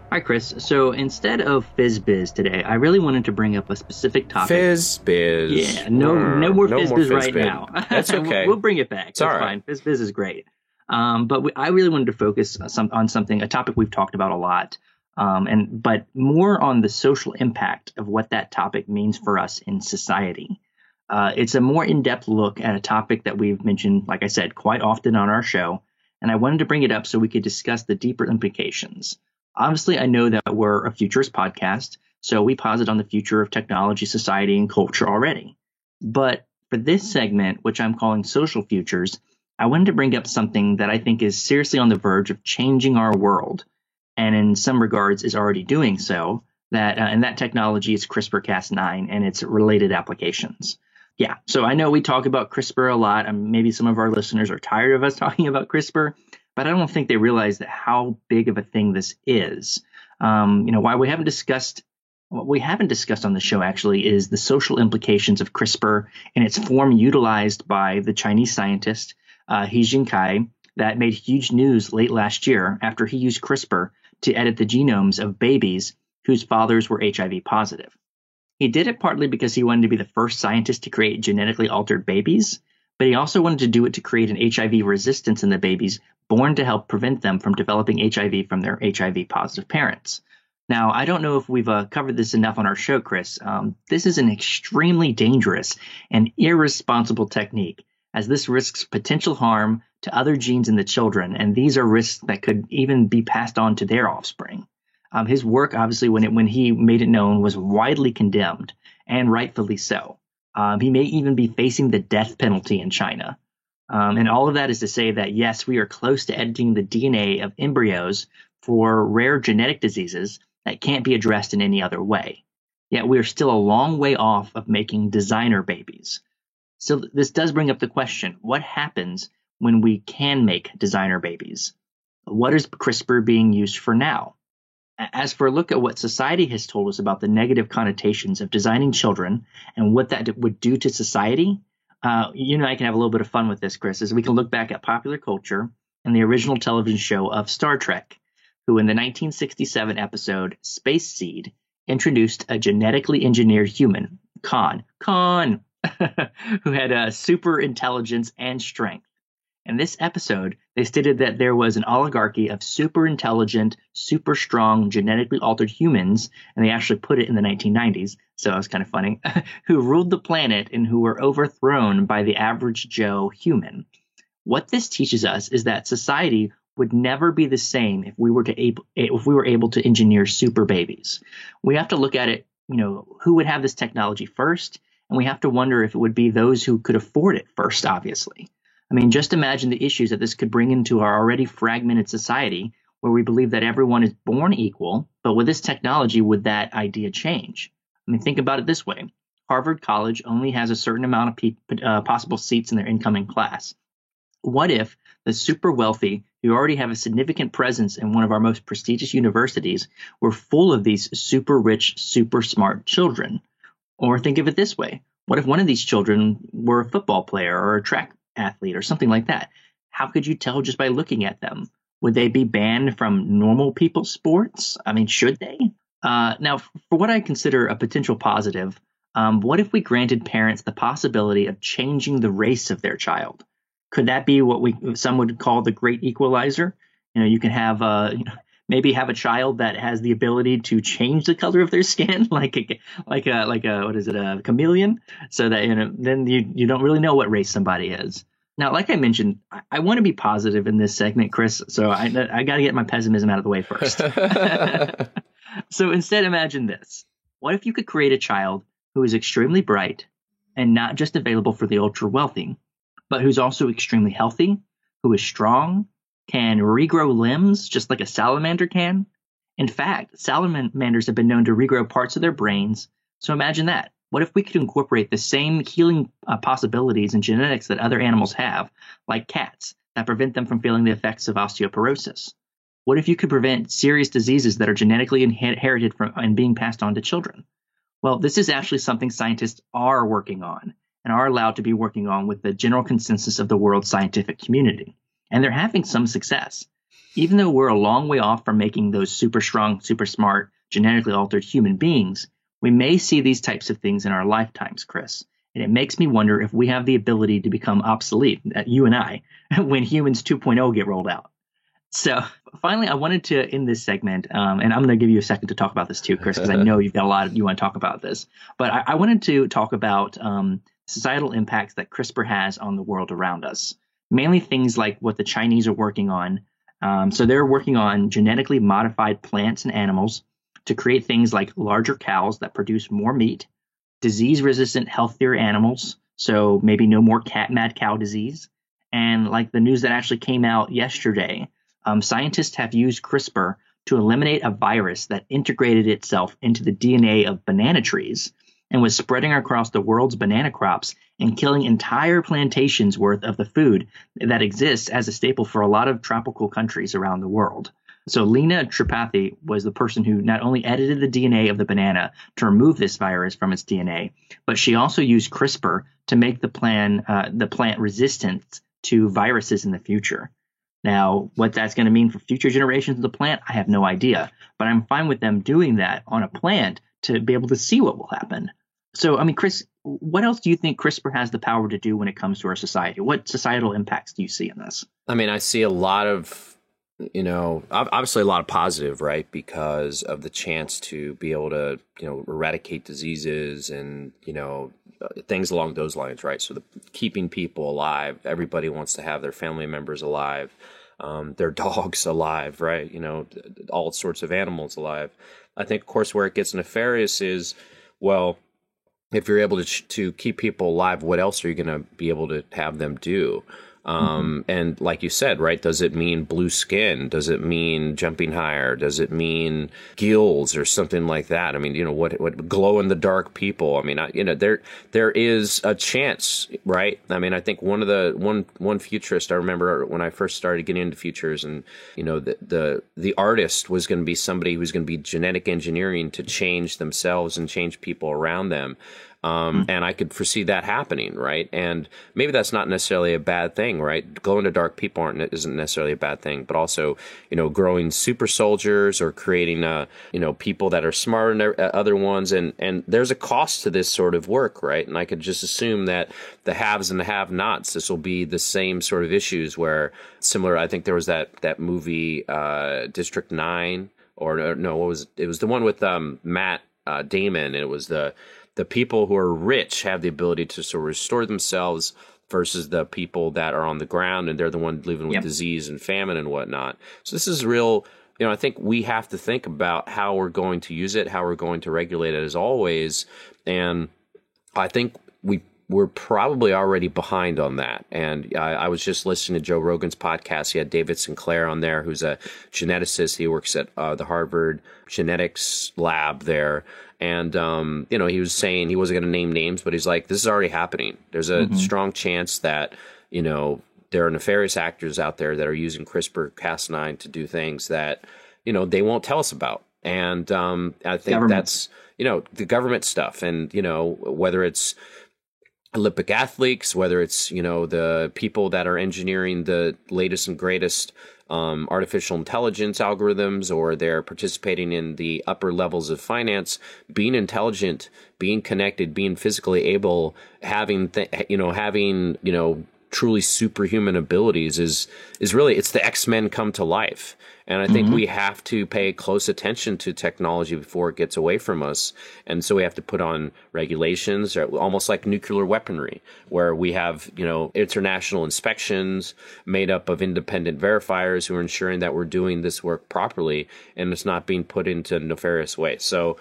All right, Chris. So instead of FizzBiz today, I really wanted to bring up a specific topic. FizzBiz. Yeah, no more FizzBiz right now. That's okay. We'll bring it back. It's all fine. FizzBiz is great. But I really wanted to focus on something, a topic we've talked about a lot, but more on the social impact of what that topic means for us in society. It's a more in-depth look at a topic that we've mentioned, like I said, quite often on our show, and I wanted to bring it up so we could discuss the deeper implications. Obviously, I know that we're a futurist podcast, so we posit on the future of technology, society, and culture already. But for this segment, which I'm calling Social Futures, I wanted to bring up something that I think is seriously on the verge of changing our world, and in some regards is already doing so. And that technology is CRISPR-Cas9 and its related applications. Yeah, so I know we talk about CRISPR a lot, and maybe some of our listeners are tired of us talking about CRISPR, but I don't think they realize that how big of a thing this is. What we haven't discussed on the show actually is the social implications of CRISPR and its form utilized by the Chinese scientist He Jiankui that made huge news late last year after he used CRISPR to edit the genomes of babies whose fathers were HIV positive. He did it partly because he wanted to be the first scientist to create genetically altered babies, but he also wanted to do it to create an HIV resistance in the babies born to help prevent them from developing HIV from their HIV positive parents. Now, I don't know if we've covered this enough on our show, Chris. This is an extremely dangerous and irresponsible technique, as this risks potential harm to other genes in the children, and these are risks that could even be passed on to their offspring. His work, obviously, when he made it known, was widely condemned, and rightfully so. He may even be facing the death penalty in China. And all of that is to say that, yes, we are close to editing the DNA of embryos for rare genetic diseases that can't be addressed in any other way. Yet we are still a long way off of making designer babies. So this does bring up the question, what happens when we can make designer babies? What is CRISPR being used for now? As for a look at what society has told us about the negative connotations of designing children and what that would do to society, you and I can have a little bit of fun with this, Chris, as we can look back at popular culture and the original television show of Star Trek, who in the 1967 episode Space Seed introduced a genetically engineered human, Khan, who had super intelligence and strength. In this episode, they stated that there was an oligarchy of super intelligent, super strong, genetically altered humans, and they actually put it in the 1990s, so it was kind of funny, who ruled the planet and who were overthrown by the average Joe human. What this teaches us is that society would never be the same if we were able to engineer super babies. We have to look at it, who would have this technology first, and we have to wonder if it would be those who could afford it first, obviously. I mean, just imagine the issues that this could bring into our already fragmented society where we believe that everyone is born equal, but with this technology, would that idea change? I mean, think about it this way. Harvard College only has a certain amount of possible seats in their incoming class. What if the super wealthy, who already have a significant presence in one of our most prestigious universities, were full of these super rich, super smart children? Or think of it this way. What if one of these children were a football player or a track athlete or something like that? How could you tell just by looking at them? Would they be banned from normal people's sports? I mean, should they? Now, for what I consider a potential positive, what if we granted parents the possibility of changing the race of their child? Could that be what some would call the great equalizer? You can have maybe have a child that has the ability to change the color of their skin, like a chameleon, so that then you don't really know what race somebody is. Now, like I mentioned, I want to be positive in this segment, Chris. So I got to get my pessimism out of the way first. So instead, imagine this: what if you could create a child who is extremely bright and not just available for the ultra wealthy, but who's also extremely healthy, who is strong, can regrow limbs just like a salamander can? In fact, salamanders have been known to regrow parts of their brains. So imagine that. What if we could incorporate the same healing possibilities and genetics that other animals have, like cats, that prevent them from feeling the effects of osteoporosis? What if you could prevent serious diseases that are genetically inherited from and being passed on to children? Well, this is actually something scientists are working on and are allowed to be working on with the general consensus of the world's scientific community. And they're having some success. Even though we're a long way off from making those super strong, super smart, genetically altered human beings, we may see these types of things in our lifetimes, Chris. And it makes me wonder if we have the ability to become obsolete, you and I, when Humans 2.0 get rolled out. So finally, I wanted to end this segment, and I'm going to give you a second to talk about this too, Chris, because I know you've got a lot you want to talk about this. But I wanted to talk about societal impacts that CRISPR has on the world around us. Mainly things like what the Chinese are working on. So they're working on genetically modified plants and animals to create things like larger cows that produce more meat, disease-resistant, healthier animals, so maybe no more mad cow disease. And like the news that actually came out yesterday, scientists have used CRISPR to eliminate a virus that integrated itself into the DNA of banana trees and was spreading across the world's banana crops and killing entire plantations worth of the food that exists as a staple for a lot of tropical countries around the world. So Lena Tripathi was the person who not only edited the DNA of the banana to remove this virus from its DNA, but she also used CRISPR to make the plant resistant to viruses in the future. Now, what that's going to mean for future generations of the plant, I have no idea. But I'm fine with them doing that on a plant to be able to see what will happen. So, I mean, Chris, what else do you think CRISPR has the power to do when it comes to our society? What societal impacts do you see in this? I mean, I see a lot of, obviously a lot of positive, right? Because of the chance to be able to, eradicate diseases and, things along those lines, right? So keeping people alive, everybody wants to have their family members alive. their dogs alive, right? All sorts of animals alive. I think, of course, where it gets nefarious is, well, if you're able to keep people alive, what else are you going to be able to have them do? And like you said, right, does it mean blue skin? Does it mean jumping higher? Does it mean gills or something like that? I mean, what glow in the dark people? I mean, there is a chance, right? I mean, I think one futurist I remember when I first started getting into futures, and the artist was going to be somebody who's going to be genetic engineering to change themselves and change people around them. And I could foresee that happening, right? And maybe that's not necessarily a bad thing, right? Glow in the dark people isn't necessarily a bad thing, but also, growing super soldiers or creating, people that are smarter than other ones. And there's a cost to this sort of work, right? And I could just assume that the haves and the have-nots, this will be the same sort of issues where similar, I think there was that movie, District 9, or no, it was the one with Matt Damon. It was the people who are rich have the ability to sort of restore themselves versus the people that are on the ground, and they're the one living with disease and famine and whatnot. So this is real. I think we have to think about how we're going to use it, how we're going to regulate it as always. And I think we're probably already behind on that. And I was just listening to Joe Rogan's podcast. He had David Sinclair on there, who's a geneticist. He works at the Harvard genetics lab there. And, he was saying, he wasn't going to name names, but he's like, this is already happening. There's a strong chance that, there are nefarious actors out there that are using CRISPR-Cas9 to do things that, they won't tell us about. And I think that's, the government stuff. And, whether it's Olympic athletes, whether it's, the people that are engineering the latest and greatest artificial intelligence algorithms, or they're participating in the upper levels of finance, being intelligent, being connected, being physically able, having truly superhuman abilities is really, it's the X-Men come to life. And I think we have to pay close attention to technology before it gets away from us. And so we have to put on regulations, almost like nuclear weaponry, where we have, international inspections made up of independent verifiers who are ensuring that we're doing this work properly and it's not being put into nefarious ways. So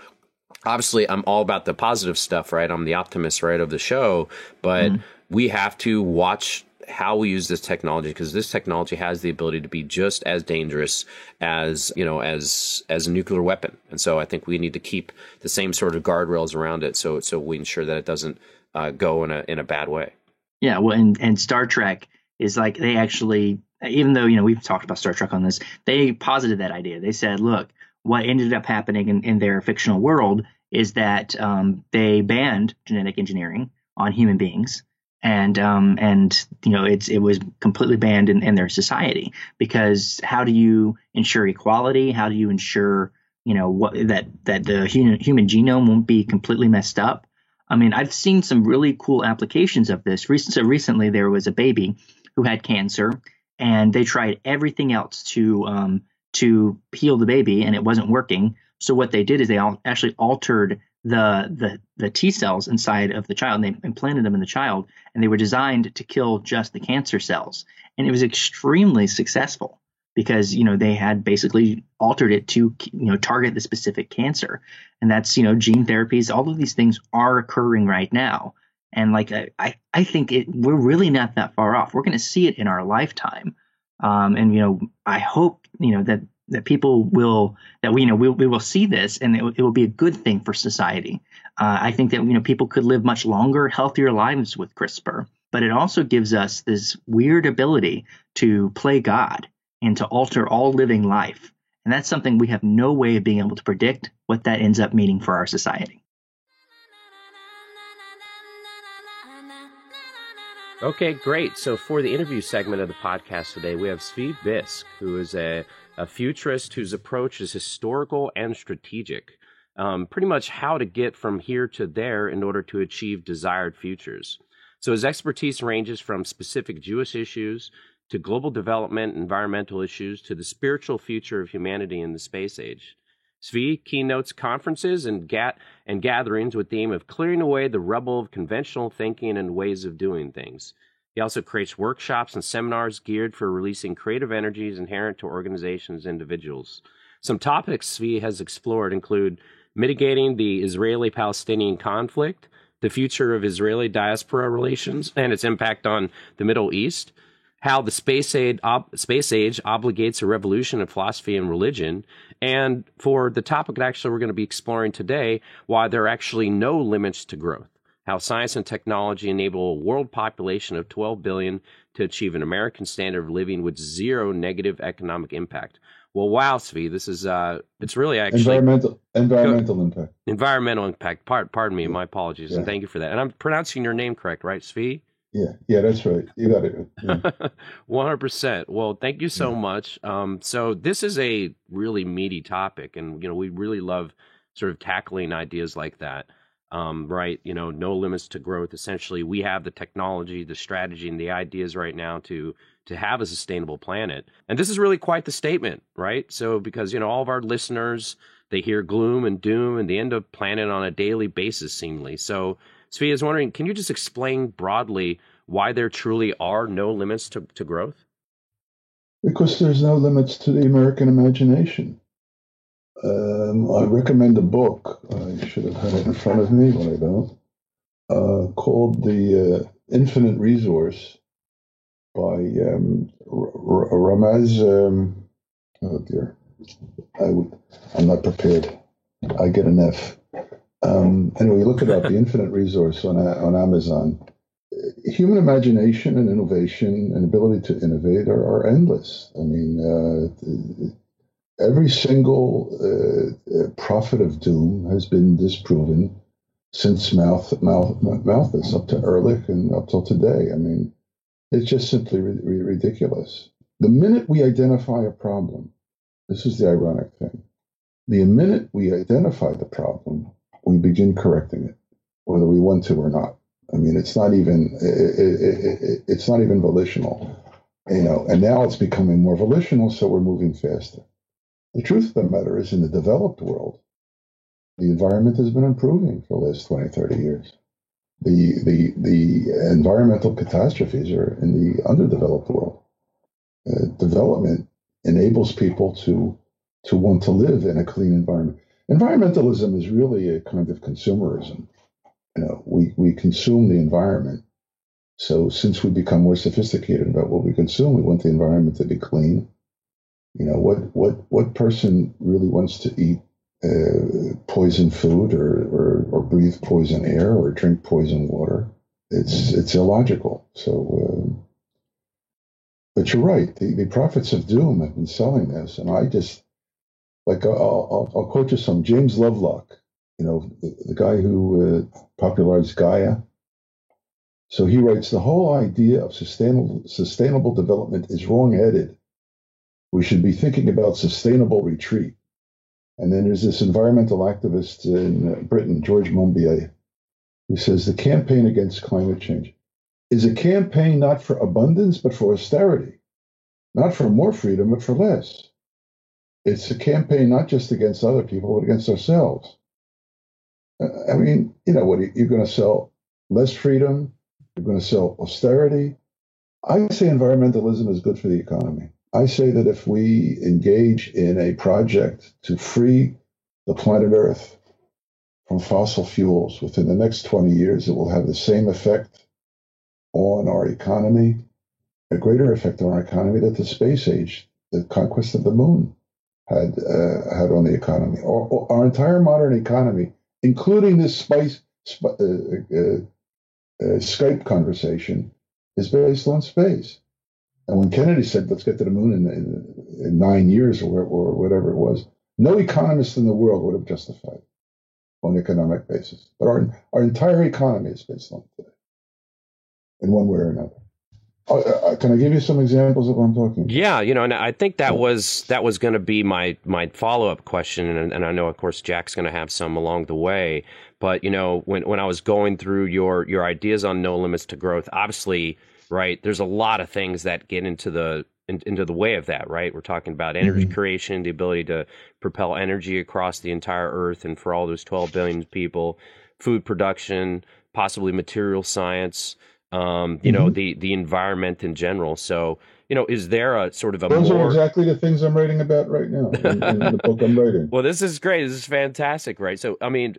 obviously, I'm all about the positive stuff, right? I'm the optimist, right, of the show, but we have to watch how we use this technology, because this technology has the ability to be just as dangerous as a nuclear weapon. And so I think we need to keep the same sort of guardrails around it, so we ensure that it doesn't go in a bad way. Yeah, well, and Star Trek is like, they actually, even though we've talked about Star Trek on this, they posited that idea. They said, look, what ended up happening in their fictional world is that they banned genetic engineering on human beings. And it was completely banned in their society, because how do you ensure equality? How do you ensure, that the human genome won't be completely messed up? I mean, I've seen some really cool applications of this. So recently there was a baby who had cancer, and they tried everything else to heal the baby, and it wasn't working. So what they did is they actually altered the T cells inside of the child, and they implanted them in the child, and they were designed to kill just the cancer cells. And it was extremely successful, because, they had basically altered it to, target the specific cancer. And that's, gene therapies, all of these things are occurring right now. And like, I think we're really not that far off. We're going to see it in our lifetime. And, I hope, that people will, we will see this, and it will be a good thing for society. I think that, people could live much longer, healthier lives with CRISPR, but it also gives us this weird ability to play God and to alter all living life. And that's something we have no way of being able to predict what that ends up meaning for our society. Okay, great. So for the interview segment of the podcast today, we have Zvi Bisk, who is a futurist whose approach is historical and strategic. Pretty much how to get from here to there in order to achieve desired futures. So his expertise ranges from specific Jewish issues to global development, environmental issues, to the spiritual future of humanity in the space age. Zvi keynotes conferences and gatherings with the aim of clearing away the rubble of conventional thinking and ways of doing things. He also creates workshops and seminars geared for releasing creative energies inherent to organizations and individuals. Some topics Zvi has explored include mitigating the Israeli-Palestinian conflict, the future of Israeli diaspora relations and its impact on the Middle East, how the space age obligates a revolution in philosophy and religion, and for the topic that actually we're going to be exploring today, why there are actually no limits to growth, how science and technology enable a world population of 12 billion to achieve an American standard of living with zero negative economic impact. Well, wow, Zvi, this is it's really actually environmental impact. Environmental impact. Pardon me, my apologies, and thank you for that. And I'm pronouncing your name correct, right, Zvi? Yeah, that's right. You got it. 100%. Well, thank you so much. So this is a really meaty topic, and we really love sort of tackling ideas like that. Right? No limits to growth. Essentially, we have the technology, the strategy, and the ideas right now to have a sustainable planet. And this is really quite the statement, right? So because all of our listeners, they hear gloom and doom and the end of planet on a daily basis, seemingly. So Zvi is wondering, can you just explain broadly why there truly are no limits to growth? Because there's no limits to the American imagination. I recommend a book. I should have had it in front of me, but I don't. Called The Infinite Resource by Ramaz. Oh dear, I'm not prepared. I get an F. Anyway, look it up. The Infinite Resource on Amazon. Human imagination and innovation and ability to innovate are endless. I mean, every single prophet of doom has been disproven since Malthus up to Ehrlich and up till today. I mean, it's just simply ridiculous. The minute we identify a problem, this is the ironic thing. The minute we identify the problem, we begin correcting it, whether we want to or not. I mean, it's not even volitional, and now it's becoming more volitional, so we're moving faster. The truth of the matter is, in the developed world, the environment has been improving for the last 20, 30 years. The environmental catastrophes are in the underdeveloped world. Development enables people to want to live in a clean environment. Environmentalism is really a kind of consumerism. We consume the environment. So since we become more sophisticated about what we consume, we want the environment to be clean. What person really wants to eat poison food or breathe poison air or drink poison water? It's illogical. So, but you're right. The prophets of doom have been selling this, and I just I'll quote you some. James Lovelock, the guy who popularized Gaia. So he writes, the whole idea of sustainable development is wrong-headed. We should be thinking about sustainable retreat. And then there's this environmental activist in Britain, George Monbiot, who says the campaign against climate change is a campaign not for abundance, but for austerity, not for more freedom, but for less. It's a campaign not just against other people, but against ourselves. I mean, what you're going to sell less freedom, you're going to sell austerity. I say environmentalism is good for the economy. I say that if we engage in a project to free the planet Earth from fossil fuels within the next 20 years, it will have the same effect on our economy, a greater effect on our economy that the space age, the conquest of the moon, had on the economy. Our entire modern economy, including this Skype conversation, is based on space. And when Kennedy said, let's get to the moon in 9 years or whatever it was, no economist in the world would have justified it on an economic basis. But our entire economy is based on it today, in one way or another. Can I give you some examples of what I'm talking about? Yeah, and I think that was going to be my follow-up question, and I know, of course, Jack's going to have some along the way. But, when I was going through your ideas on no limits to growth, obviously, right, there's a lot of things that get into the way of that, right? We're talking about energy creation, the ability to propel energy across the entire Earth and for all those 12 billion people, food production, possibly material science, the environment in general. So, is there a sort of a Those more... are exactly the things I'm writing about right now in the book I'm writing. Well, this is great. This is fantastic, right? So, I mean,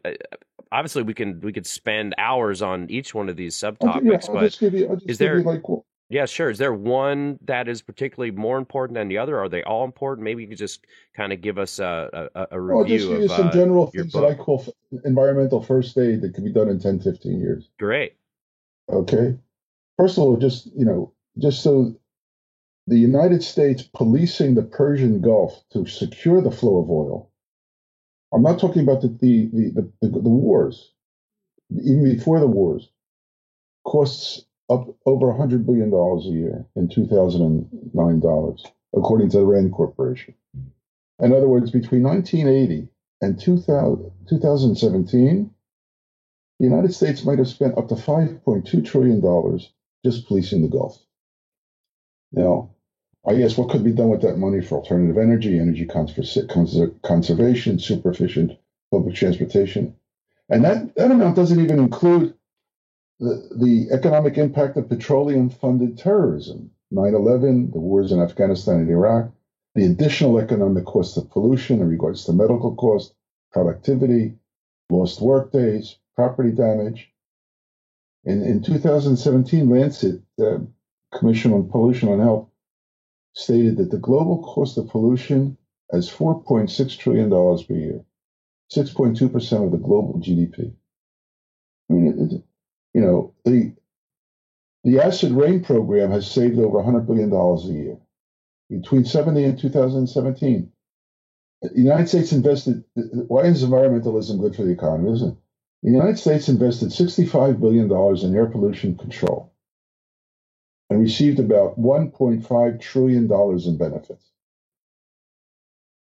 obviously we could spend hours on each one of these subtopics, I'll just give you like... Yeah, sure. Is there one that is particularly more important than the other? Are they all important? Maybe you could just kind of give us a review. I'll just give you some general things that I call environmental first aid that can be done in 10, 15 years. Great. Okay. First of all, just so the United States policing the Persian Gulf to secure the flow of oil. I'm not talking about the wars, even before the wars, costs up over $100 billion a year in 2009 dollars, according to the Rand Corporation. In other words, between 1980 and 2017, the United States might have spent up to $5.2 trillion just policing the Gulf. Now, I guess what could be done with that money for alternative energy conservation, super efficient public transportation. And that amount doesn't even include the economic impact of petroleum-funded terrorism, 9/11, the wars in Afghanistan and Iraq, the additional economic cost of pollution in regards to medical cost, productivity, lost workdays, property damage. In 2017, Lancet, Commission on Pollution and Health, stated that the global cost of pollution is $4.6 trillion per year, 6.2% of the global GDP. I mean, the acid rain program has saved over $100 billion a year. Between 70 and 2017, the United States invested, why is environmentalism good for the economy? Listen, the United States invested $65 billion in air pollution control and received about $1.5 trillion in benefits.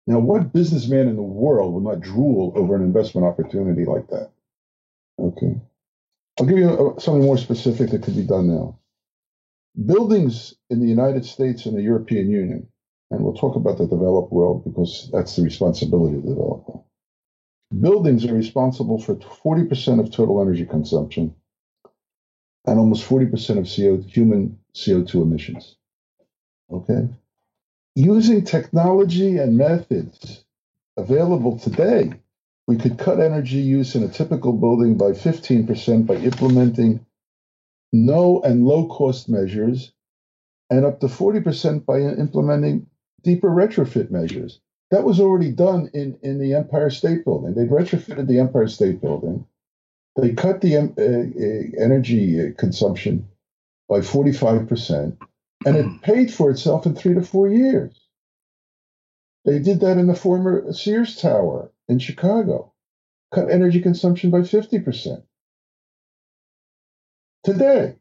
Now, what businessman in the world will not drool over an investment opportunity like that? Okay. I'll give you something more specific that could be done now. Buildings in the United States and the European Union, and we'll talk about the developed world because that's the responsibility of the developed world. Buildings are responsible for 40% of total energy consumption and almost 40% of human CO2 emissions. Okay? Using technology and methods available today, we could cut energy use in a typical building by 15% by implementing no and low-cost measures, and up to 40% by implementing deeper retrofit measures. That was already done in the Empire State Building. They retrofitted the Empire State Building. They cut the energy consumption by 45%, and it paid for itself in 3 to 4 years. They did that in the former Sears Tower in Chicago, cut energy consumption by 50%. Today.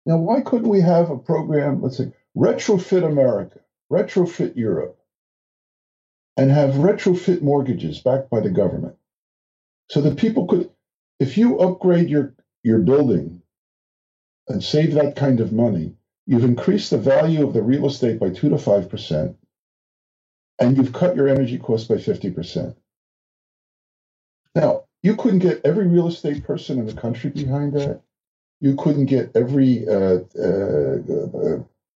Now, why couldn't we have a program, let's say, retrofit America, retrofit Europe, and have retrofit mortgages backed by the government? So that people could, if you upgrade your building and save that kind of money, you've increased the value of the real estate by 2 to 5%, and you've cut your energy costs by 50%. Now, you couldn't get every real estate person in the country behind that. You couldn't get every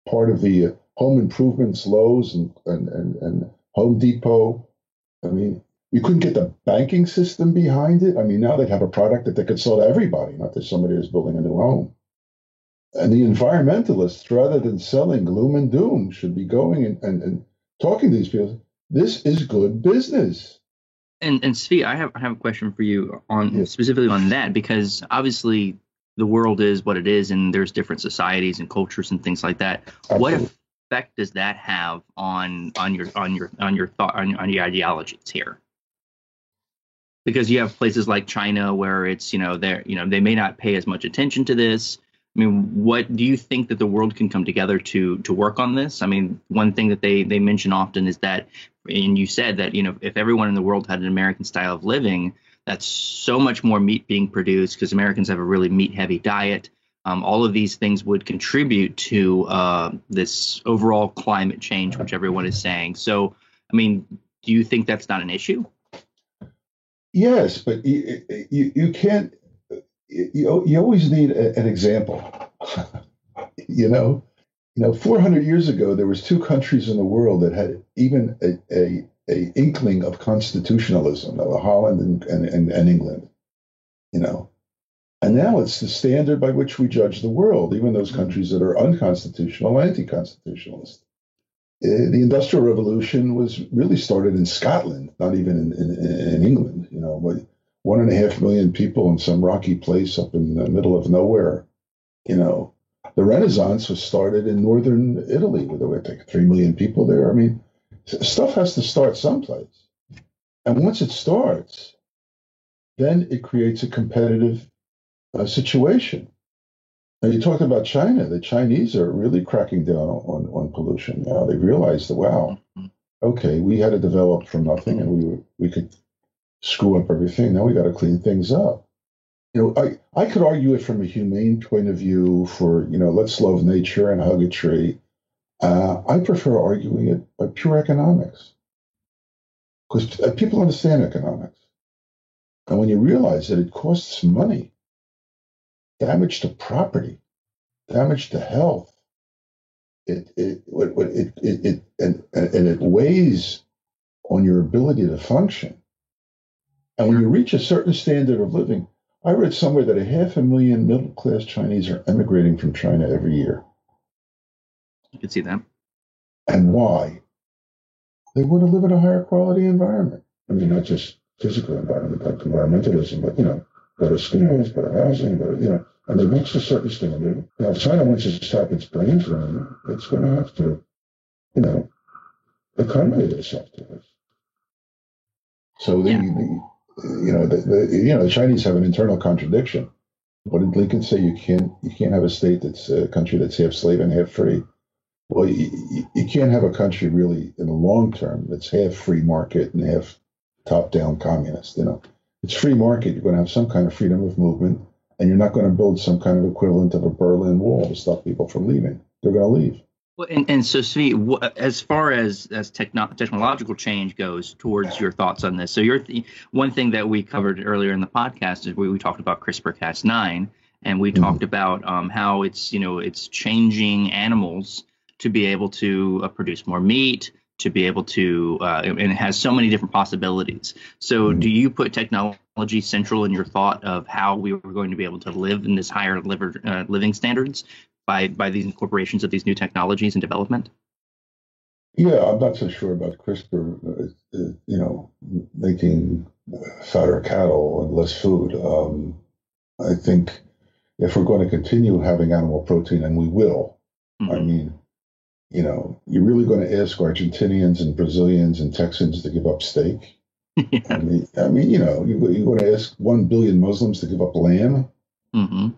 part of the home improvements, Lowe's and Home Depot. I mean, you couldn't get the banking system behind it. I mean, now they have a product that they could sell to everybody, not to somebody who's building a new home. And the environmentalists, rather than selling gloom and doom, should be going and talking to these people. This is good business. And Zvi, I have a question for you on specifically on that, because obviously the world is what it is, and there's different societies and cultures and things like that. Absolutely. What effect does that have on your ideologies here? Because you have places like China where it's they may not pay as much attention to this. I mean, what do you think that the world can come together to work on this? I mean, one thing that they mention often is that, and you said that, if everyone in the world had an American style of living, that's so much more meat being produced because Americans have a really meat heavy diet. All of these things would contribute to this overall climate change, which everyone is saying. So, I mean, do you think that's not an issue? Yes, but you can't. you always need an example. you know, 400 years ago, there was two countries in the world that had even a inkling of constitutionalism, Holland and England. And now it's the standard by which we judge the world, even those countries that are unconstitutional, anti-constitutionalist. The Industrial Revolution was really started in Scotland, not even in England. But 1.5 million people in some rocky place up in the middle of nowhere. The Renaissance was started in northern Italy, where there were like 3 million people there. I mean, stuff has to start someplace. And once it starts, then it creates a competitive situation. Now, you talked about China. The Chinese are really cracking down on pollution now. They've realized that, wow, okay, we had to develop from nothing and we could screw up everything. Now we got to clean things up. I could argue it from a humane point of view for, let's love nature and hug a tree. I prefer arguing it by pure economics because people understand economics. And when you realize that it costs money, damage to property, damage to health, and it weighs on your ability to function. And when you reach a certain standard of living, I read somewhere that 500,000 middle-class Chinese are emigrating from China every year. You can see that. And why? They want to live in a higher quality environment. I mean, not just physical environment, like environmentalism, but, better schools, better housing, and they reach a certain standard. Now, if China wants to stop its brain drain, it's going to have to, accommodate itself to this. So the Chinese have an internal contradiction. What did Lincoln say? You can't have a state that's a country that's half slave and half free. Well, you can't have a country really in the long term that's half free market and half top-down communist. It's free market. You're going to have some kind of freedom of movement, and you're not going to build some kind of equivalent of a Berlin Wall to stop people from leaving. They're going to leave. Well, and so, Zvi, as far as technological change goes, towards your thoughts on this. So, one thing that we covered earlier in the podcast is we talked about CRISPR-Cas9, and we talked about how it's changing animals to be able to produce more meat, to be able to, and it has so many different possibilities. So do you put technology central in your thought of how we were going to be able to live in this higher living standards by these incorporations of these new technologies and development? Yeah, I'm not so sure about CRISPR, making fatter cattle and less food. I think if we're going to continue having animal protein, and we will, I mean, you're really going to ask Argentinians and Brazilians and Texans to give up steak? Yeah. I mean, you're going to ask 1 billion Muslims to give up lamb? Mm-hmm.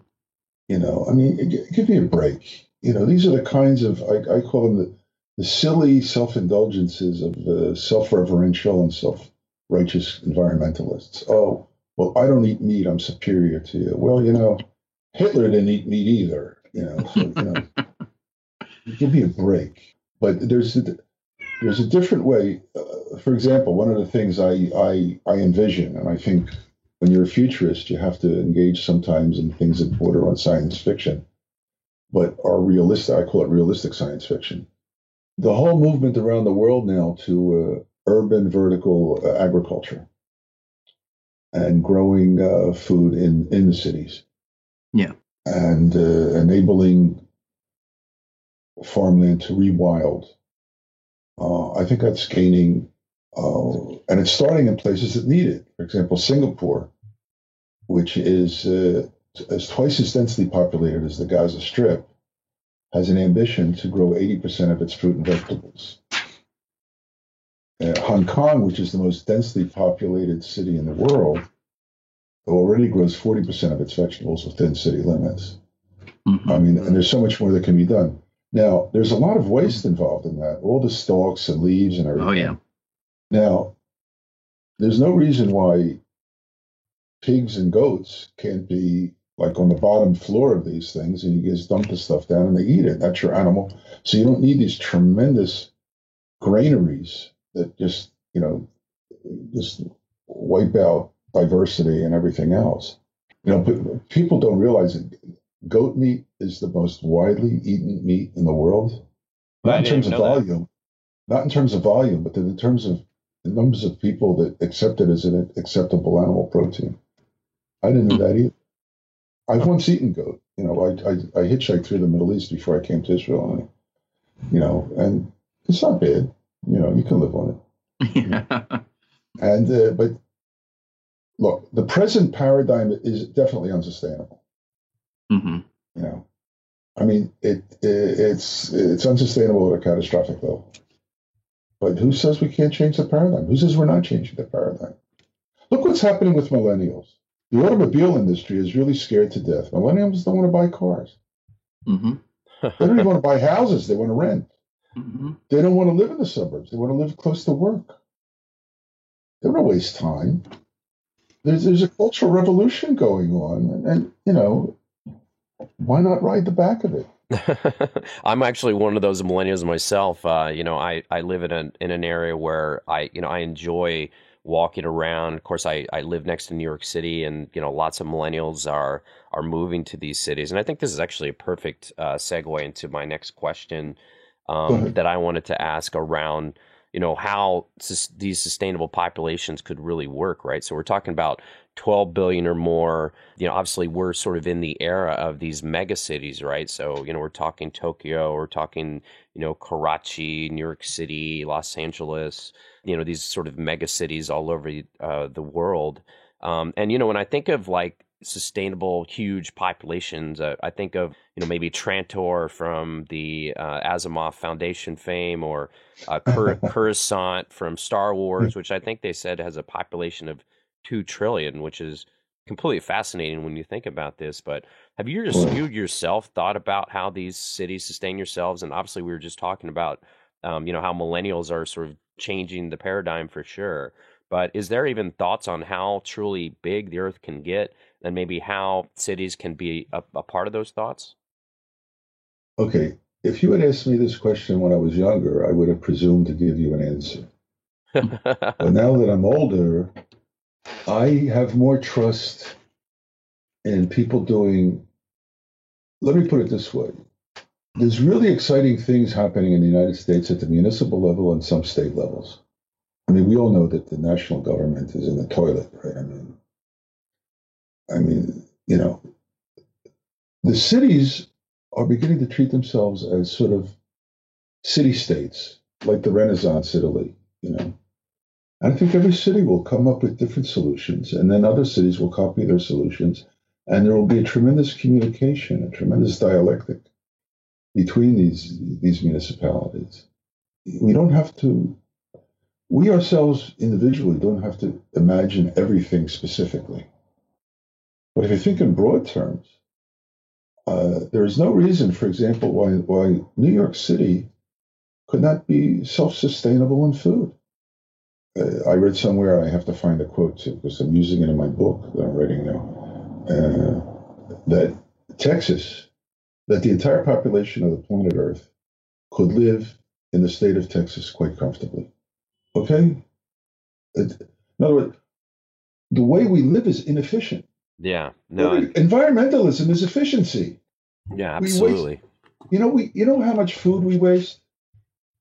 I mean, give me a break. These are the kinds of, I call them the silly self-indulgences of self-reverential and self-righteous environmentalists. Oh, well, I don't eat meat. I'm superior to you. Well, Hitler didn't eat meat either. So, give me a break. But there's a different way. For example, one of the things I envision, and I think when you're a futurist, you have to engage sometimes in things that border on science fiction, but are realistic. I call it realistic science fiction. The whole movement around the world now to urban vertical agriculture and growing food in the cities. Yeah. And enabling farmland to rewild. I think that's gaining, and it's starting in places that need it. For example, Singapore, which is twice as densely populated as the Gaza Strip, has an ambition to grow 80% of its fruit and vegetables. Hong Kong, which is the most densely populated city in the world, already grows 40% of its vegetables within city limits. Mm-hmm. I mean, and there's so much more that can be done. Now, there's a lot of waste involved in that, all the stalks and leaves and everything. Oh, yeah. Now, there's no reason why pigs and goats can't be like on the bottom floor of these things, and you just dump the stuff down and they eat it. That's your animal. So you don't need these tremendous granaries that just wipe out diversity and everything else. People don't realize it. Goat meat is the most widely eaten meat in the world, not in terms of volume, not in terms of volume, but in terms of the numbers of people that accept it as an acceptable animal protein. I didn't know that either. I've once eaten goat. I hitchhiked through the Middle East before I came to Israel, and it's not bad. You can live on it. Yeah. And but look, the present paradigm is definitely unsustainable. Mm-hmm. I mean, it's unsustainable at a catastrophic level. But who says we can't change the paradigm? Who says we're not changing the paradigm? Look what's happening with millennials. The automobile industry is really scared to death. Millennials don't want to buy cars. Mm-hmm. They don't even want to buy houses. They want to rent. Mm-hmm. They don't want to live in the suburbs. They want to live close to work. They don't want to waste time. There's a cultural revolution going on, and why not ride the back of it? I'm actually one of those millennials myself. I live in an area where I enjoy walking around. Of course, I live next to New York City, and lots of millennials are moving to these cities. And I think this is actually a perfect segue into my next question that I wanted to ask around how these sustainable populations could really work, right? So we're talking about 12 billion or more. Obviously we're sort of in the era of these mega cities, right? So, we're talking Tokyo, we're talking, Karachi, New York City, Los Angeles, these sort of mega cities all over the world. And, when I think of like sustainable, huge populations, I think of, maybe Trantor from the Asimov Foundation fame, or Coruscant from Star Wars, which I think they said has a population of 2 trillion, which is completely fascinating when you think about this. But have you yourself thought about how these cities sustain yourselves? And obviously we were just talking about, how millennials are sort of changing the paradigm for sure. But is there even thoughts on how truly big the earth can get, and maybe how cities can be a part of those thoughts? Okay, if you had asked me this question when I was younger, I would have presumed to give you an answer. But now that I'm older, I have more trust in people doing, let me put it this way. There's really exciting things happening in the United States at the municipal level and some state levels. I mean, we all know that the national government is in the toilet, right? I mean, the cities are beginning to treat themselves as sort of city-states, like the Renaissance Italy, I think every city will come up with different solutions, and then other cities will copy their solutions, and there will be a tremendous communication, a tremendous dialectic between these municipalities. We ourselves individually don't have to imagine everything specifically. But if you think in broad terms, there is no reason, for example, why New York City could not be self-sustainable in food. I read somewhere, I have to find a quote too, because I'm using it in my book that I'm writing now, that the entire population of the planet Earth could live in the state of Texas quite comfortably. Okay? In other words, the way we live is inefficient. Yeah. No. Environmentalism is efficiency. Yeah, absolutely. You know how much food we waste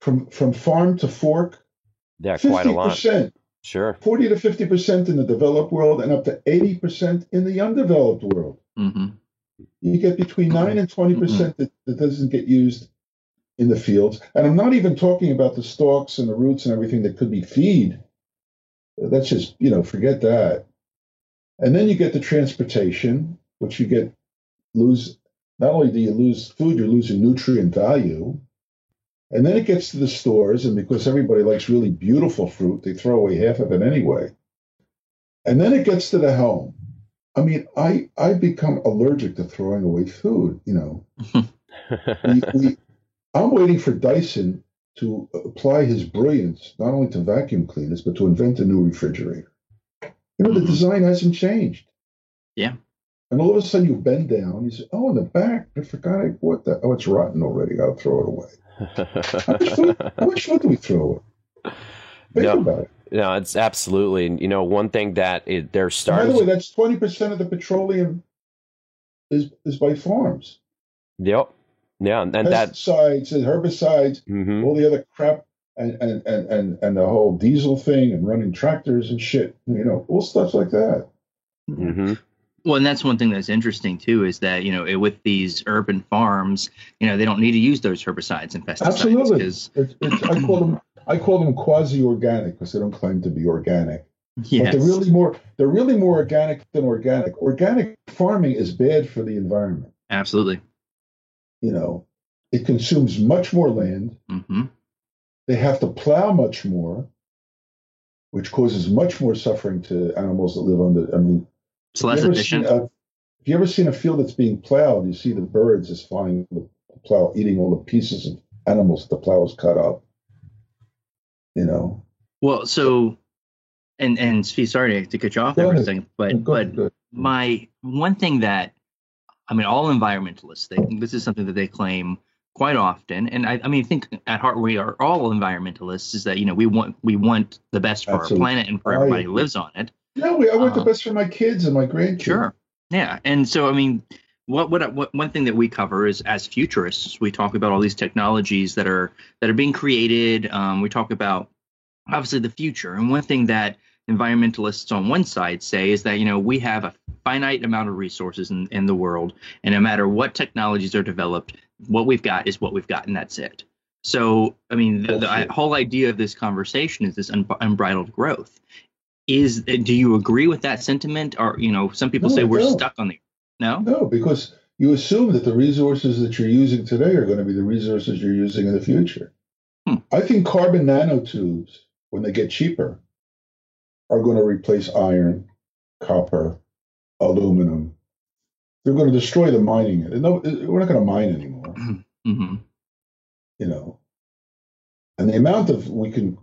from farm to fork? Yeah, quite a lot. 50%. Sure. 40 to 50% in the developed world, and up to 80% in the undeveloped world. Mm-hmm. You get between 9 and 20% that doesn't get used in the fields. And I'm not even talking about the stalks and the roots and everything that could be feed. That's just, forget that. And then you get the transportation, which lose. Not only do you lose food, you're losing nutrient value. And then it gets to the stores, and because everybody likes really beautiful fruit, they throw away half of it anyway. And then it gets to the home. I mean, I've become allergic to throwing away food, I'm waiting for Dyson to apply his brilliance, not only to vacuum cleaners, but to invent a new refrigerator. The design hasn't changed. Yeah. And all of a sudden you bend down, you say, oh, in the back, I forgot I bought that. Oh, it's rotten already. Got to throw it away. How much food do we throw away? Think about it. No, it's absolutely. One thing that they're By starting. the way, that's 20% of the petroleum is by farms. Yep. Yeah, and that. Pesticides and herbicides, Mm-hmm. all the other crap, and the whole diesel thing, and running tractors and shit. All stuff like that. Mm-hmm. Well, and that's one thing that's interesting too, is that with these urban farms, they don't need to use those herbicides and pesticides. Absolutely, I call them quasi-organic because they don't claim to be organic. Yes. But they're really more organic than organic. Organic farming is bad for the environment. Absolutely. It consumes much more land. Mm-hmm. They have to plow much more, which causes much more suffering to animals that live under. I mean, it's less efficient. Have you ever seen a field that's being plowed? You see the birds just flying the plow, eating all the pieces of animals the plow is cut up. Well, so, and Steve, sorry to cut you off there for a second, but my one thing that, all environmentalists, this is something that they claim quite often, and I think at heart we are all environmentalists, is that we want the best for Absolutely. our planet and for everybody who lives on it. Yeah, I want the best for my kids and my grandkids. Sure. Yeah, and so what one thing that we cover is, as futurists, we talk about all these technologies that are being created. We talk about obviously the future, and one thing that environmentalists on one side say is that we have a finite amount of resources in the world, and no matter what technologies are developed, what we've got is what we've got, and that's it. So the whole idea of this conversation is this unbridled growth. Do you agree with that sentiment? Or some people say we're stuck on the No, because you assume that the resources that you're using today are going to be the resources you're using in the future. I think carbon nanotubes, when they get cheaper, are going to replace iron, copper, aluminum. They're going to destroy the mining. No, we're not going to mine anymore. Mm-hmm. And the amount of we can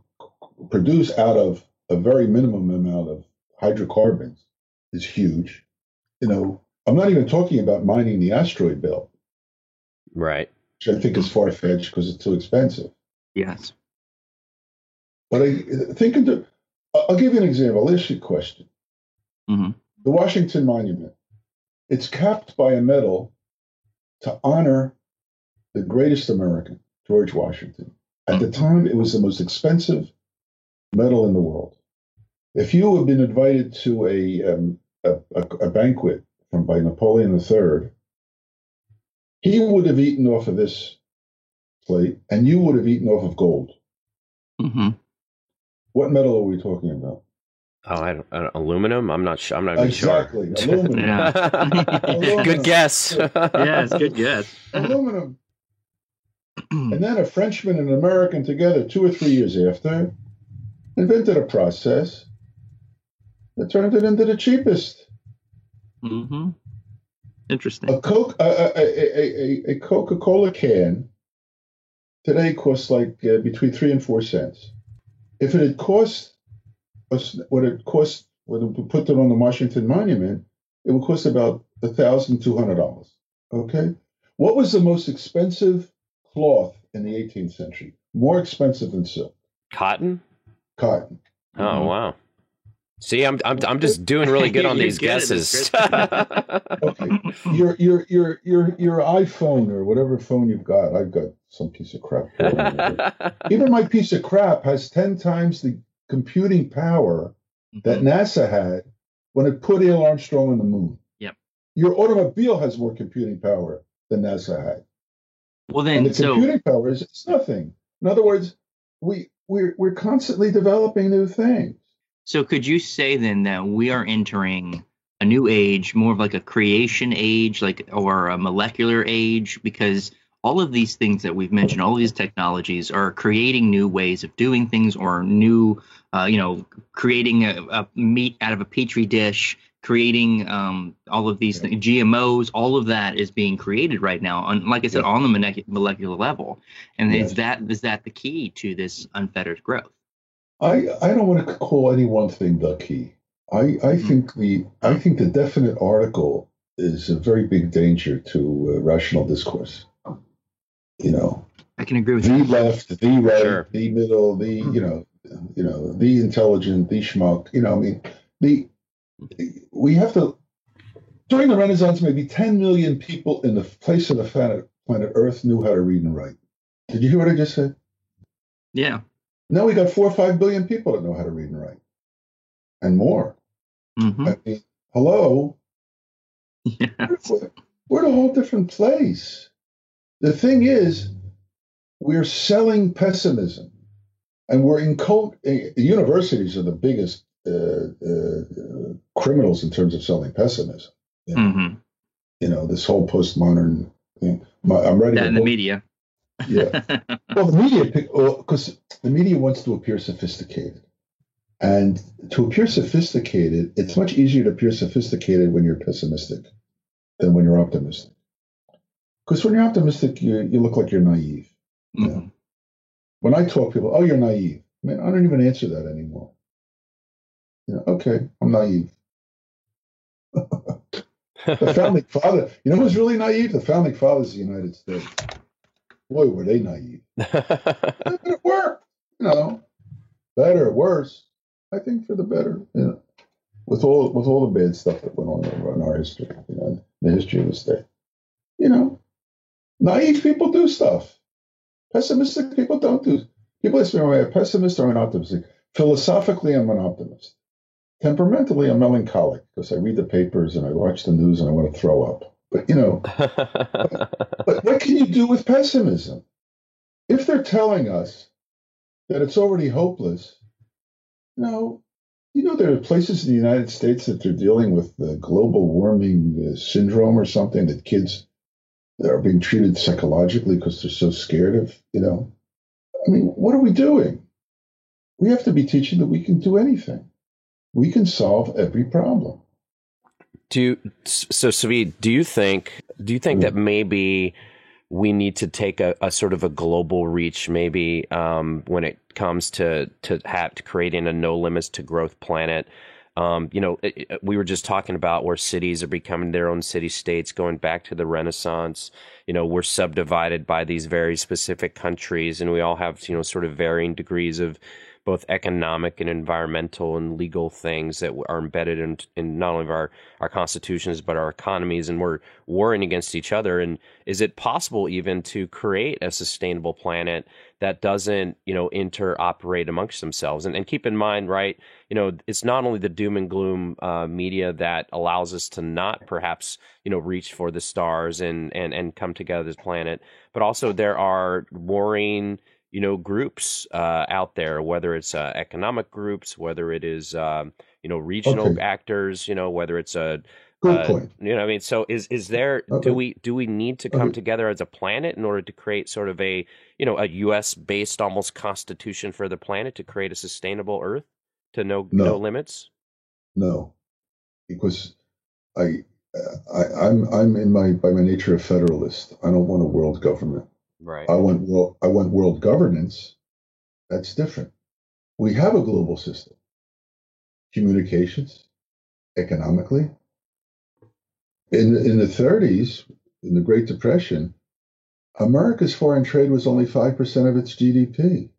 produce out of a very minimum amount of hydrocarbons is huge. I'm not even talking about mining the asteroid belt, right? Which I think is far-fetched because it's too expensive. Yes. But I'll give you an example. I'll ask you a question. Mm-hmm. The Washington Monument, it's capped by a medal to honor the greatest American, George Washington. At the time, it was the most expensive medal in the world. If you had been invited to a banquet by Napoleon III, he would have eaten off of this plate, and you would have eaten off of gold. Mm-hmm. What metal are we talking about? Oh, I don't, aluminum. I'm not sure. I'm not even exactly. sure. Aluminum. Aluminum. Good guess. Yes, good guess. Aluminum. And then a Frenchman and an American together 2 or 3 years after invented a process that turned it into the cheapest. Mm-hmm. Interesting. A Coca-Cola can today costs like between 3 and 4 cents. If it had cost us what it cost when we put it on the Washington Monument, it would cost about $1,200. Okay, what was the most expensive cloth in the 18th century? More expensive than silk. Cotton. Cotton. Oh wow. See, I'm just doing really good on these guesses. Okay, your iPhone or whatever phone you've got, I've got some piece of crap. Even my piece of crap has 10 times the computing power that NASA had when it put Neil Armstrong on the moon. Yep. Your automobile has more computing power than NASA had. Well, then, and the computing power is nothing. In other words, we're constantly developing new things. So could you say then that we are entering a new age, more of like a creation age, or a molecular age? Because all of these things that we've mentioned, all of these technologies are creating new ways of doing things, or new, creating a meat out of a petri dish, creating all of these things, GMOs, all of that is being created right now, like I said, on the molecular level. And is that the key to this unfettered growth? I don't want to call any one thing the key. I think the definite article is a very big danger to rational discourse. I can agree with the that. left, the right, Sure. the middle, the intelligent, the schmuck. The we have to during the Renaissance, maybe 10 million people in the face of the planet Earth knew how to read and write. Did you hear what I just said? Yeah. Now we got 4 or 5 billion people that know how to read and write, and more. Mm-hmm. I mean, hello. Yeah. We're in a whole different place. The thing is, we're selling pessimism, and we're in universities are the biggest criminals in terms of selling pessimism. Mm-hmm. This whole postmodern thing. I'm writing that in the media. Yeah. Well, the media, because the media wants to appear sophisticated. And to appear sophisticated, it's much easier to appear sophisticated when you're pessimistic than when you're optimistic. Because when you're optimistic, you look like you're naive. Mm-hmm. When I talk to people, oh, you're naive. I mean, I don't even answer that anymore. Okay, I'm naive. The founding father, who's really naive? The founding fathers of the United States. Boy, were they naive. But it worked, better or worse. I think for the better, with all the bad stuff that went on in our history, the history of the state. Naive people do stuff. Pessimistic people don't do. People ask me, am I a pessimist or an optimist? Philosophically, I'm an optimist. Temperamentally, I'm melancholic because I read the papers and I watch the news and I want to throw up. But but what can you do with pessimism? If they're telling us that it's already hopeless, there are places in the United States that they're dealing with the global warming syndrome or something, that kids that are being treated psychologically because they're so scared of, what are we doing? We have to be teaching that we can do anything. We can solve every problem. Saveed, do you think that maybe we need to take a sort of a global reach, maybe when it comes to creating a no limits to growth planet? We were just talking about where cities are becoming their own city states, going back to the Renaissance. We're subdivided by these very specific countries, and we all have, sort of varying degrees of both economic and environmental and legal things that are embedded in not only our constitutions, but our economies, and we're warring against each other. And is it possible even to create a sustainable planet that doesn't, interoperate amongst themselves? And keep in mind, right, it's not only the doom and gloom media that allows us to not perhaps, reach for the stars and come together as a planet, but also there are warring groups out there, whether it's economic groups, whether it is, regional actors, whether it's a good point. So is there, do we need to come together as a planet in order to create sort of a US based almost constitution for the planet to create a sustainable Earth to no limits? No, because I'm by my nature a federalist. I don't want a world government. Right. I want world governance. That's different. We have a global system. Communications, economically. In the 30s, in the Great Depression, America's foreign trade was only 5% of its GDP.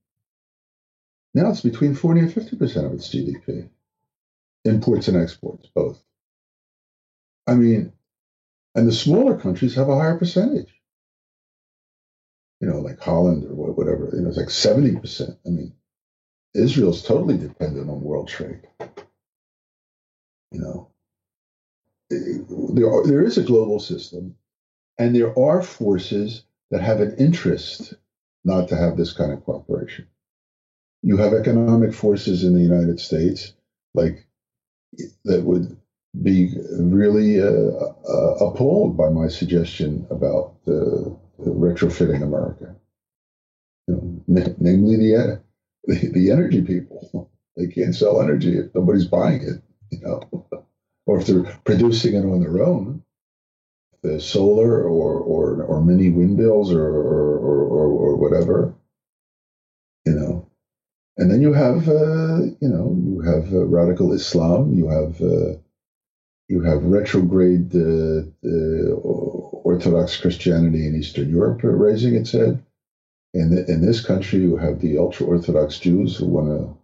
Now it's between 40 and 50% of its GDP. Imports and exports, both. And the smaller countries have a higher percentage. Like Holland or whatever, it's like 70%. Israel's totally dependent on world trade. There is a global system, and there are forces that have an interest not to have this kind of cooperation. You have economic forces in the United States, like that would be really appalled by my suggestion about retrofitting America. Namely the energy people. They can't sell energy if nobody's buying it, or if they're producing it on their own. The solar or mini windmills or whatever, And then you have radical Islam. You have retrograde Orthodox Christianity in Eastern Europe raising its head. In this country, you have the ultra Orthodox Jews who want to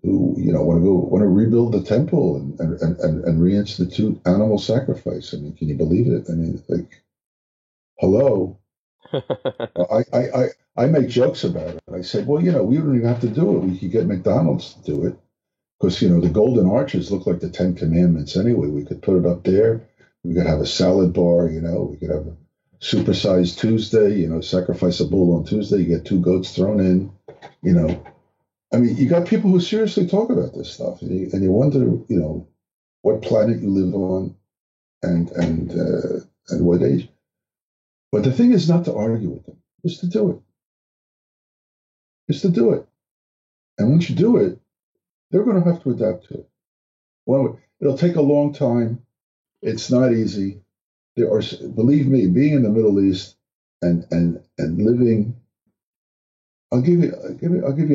rebuild the temple and reinstitute animal sacrifice. I mean, can you believe it? I mean, like, hello. I make jokes about it. I said, well, we don't even have to do it. We could get McDonald's to do it because the golden arches look like the Ten Commandments anyway. We could put it up there. We could have a salad bar. We could have a supersized Tuesday. Sacrifice a bull on Tuesday. You get 2 goats thrown in. I mean, you got people who seriously talk about this stuff, and you wonder, what planet you live on, and what age. But the thing is not to argue with them, just to do it. Just to do it. And once you do it, they're going to have to adapt to it. Well, it'll take a long time. It's not easy. Believe me, being in the Middle East and living. I'll give you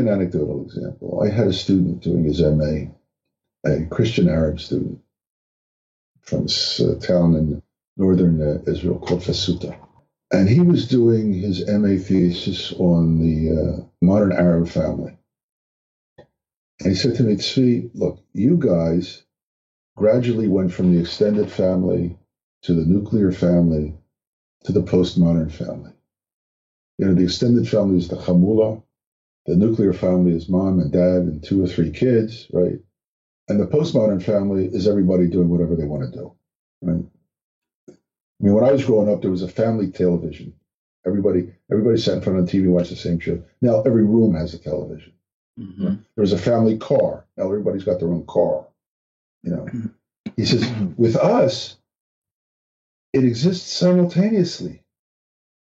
an anecdotal example. I had a student doing his MA, a Christian Arab student from a town in northern Israel called Fasuta. And he was doing his MA thesis on the modern Arab family. And he said to me, Tzvi, look, you guys gradually went from the extended family to the nuclear family to the postmodern family. The extended family is the Hamula. The nuclear family is mom and dad and 2 or 3 kids, right? And the postmodern family is everybody doing whatever they want to do, right? I mean, when I was growing up, there was a family television. Everybody sat in front of the TV and watched the same show. Now every room has a television. Mm-hmm. There was a family car. Now everybody's got their own car. He says, with us, it exists simultaneously.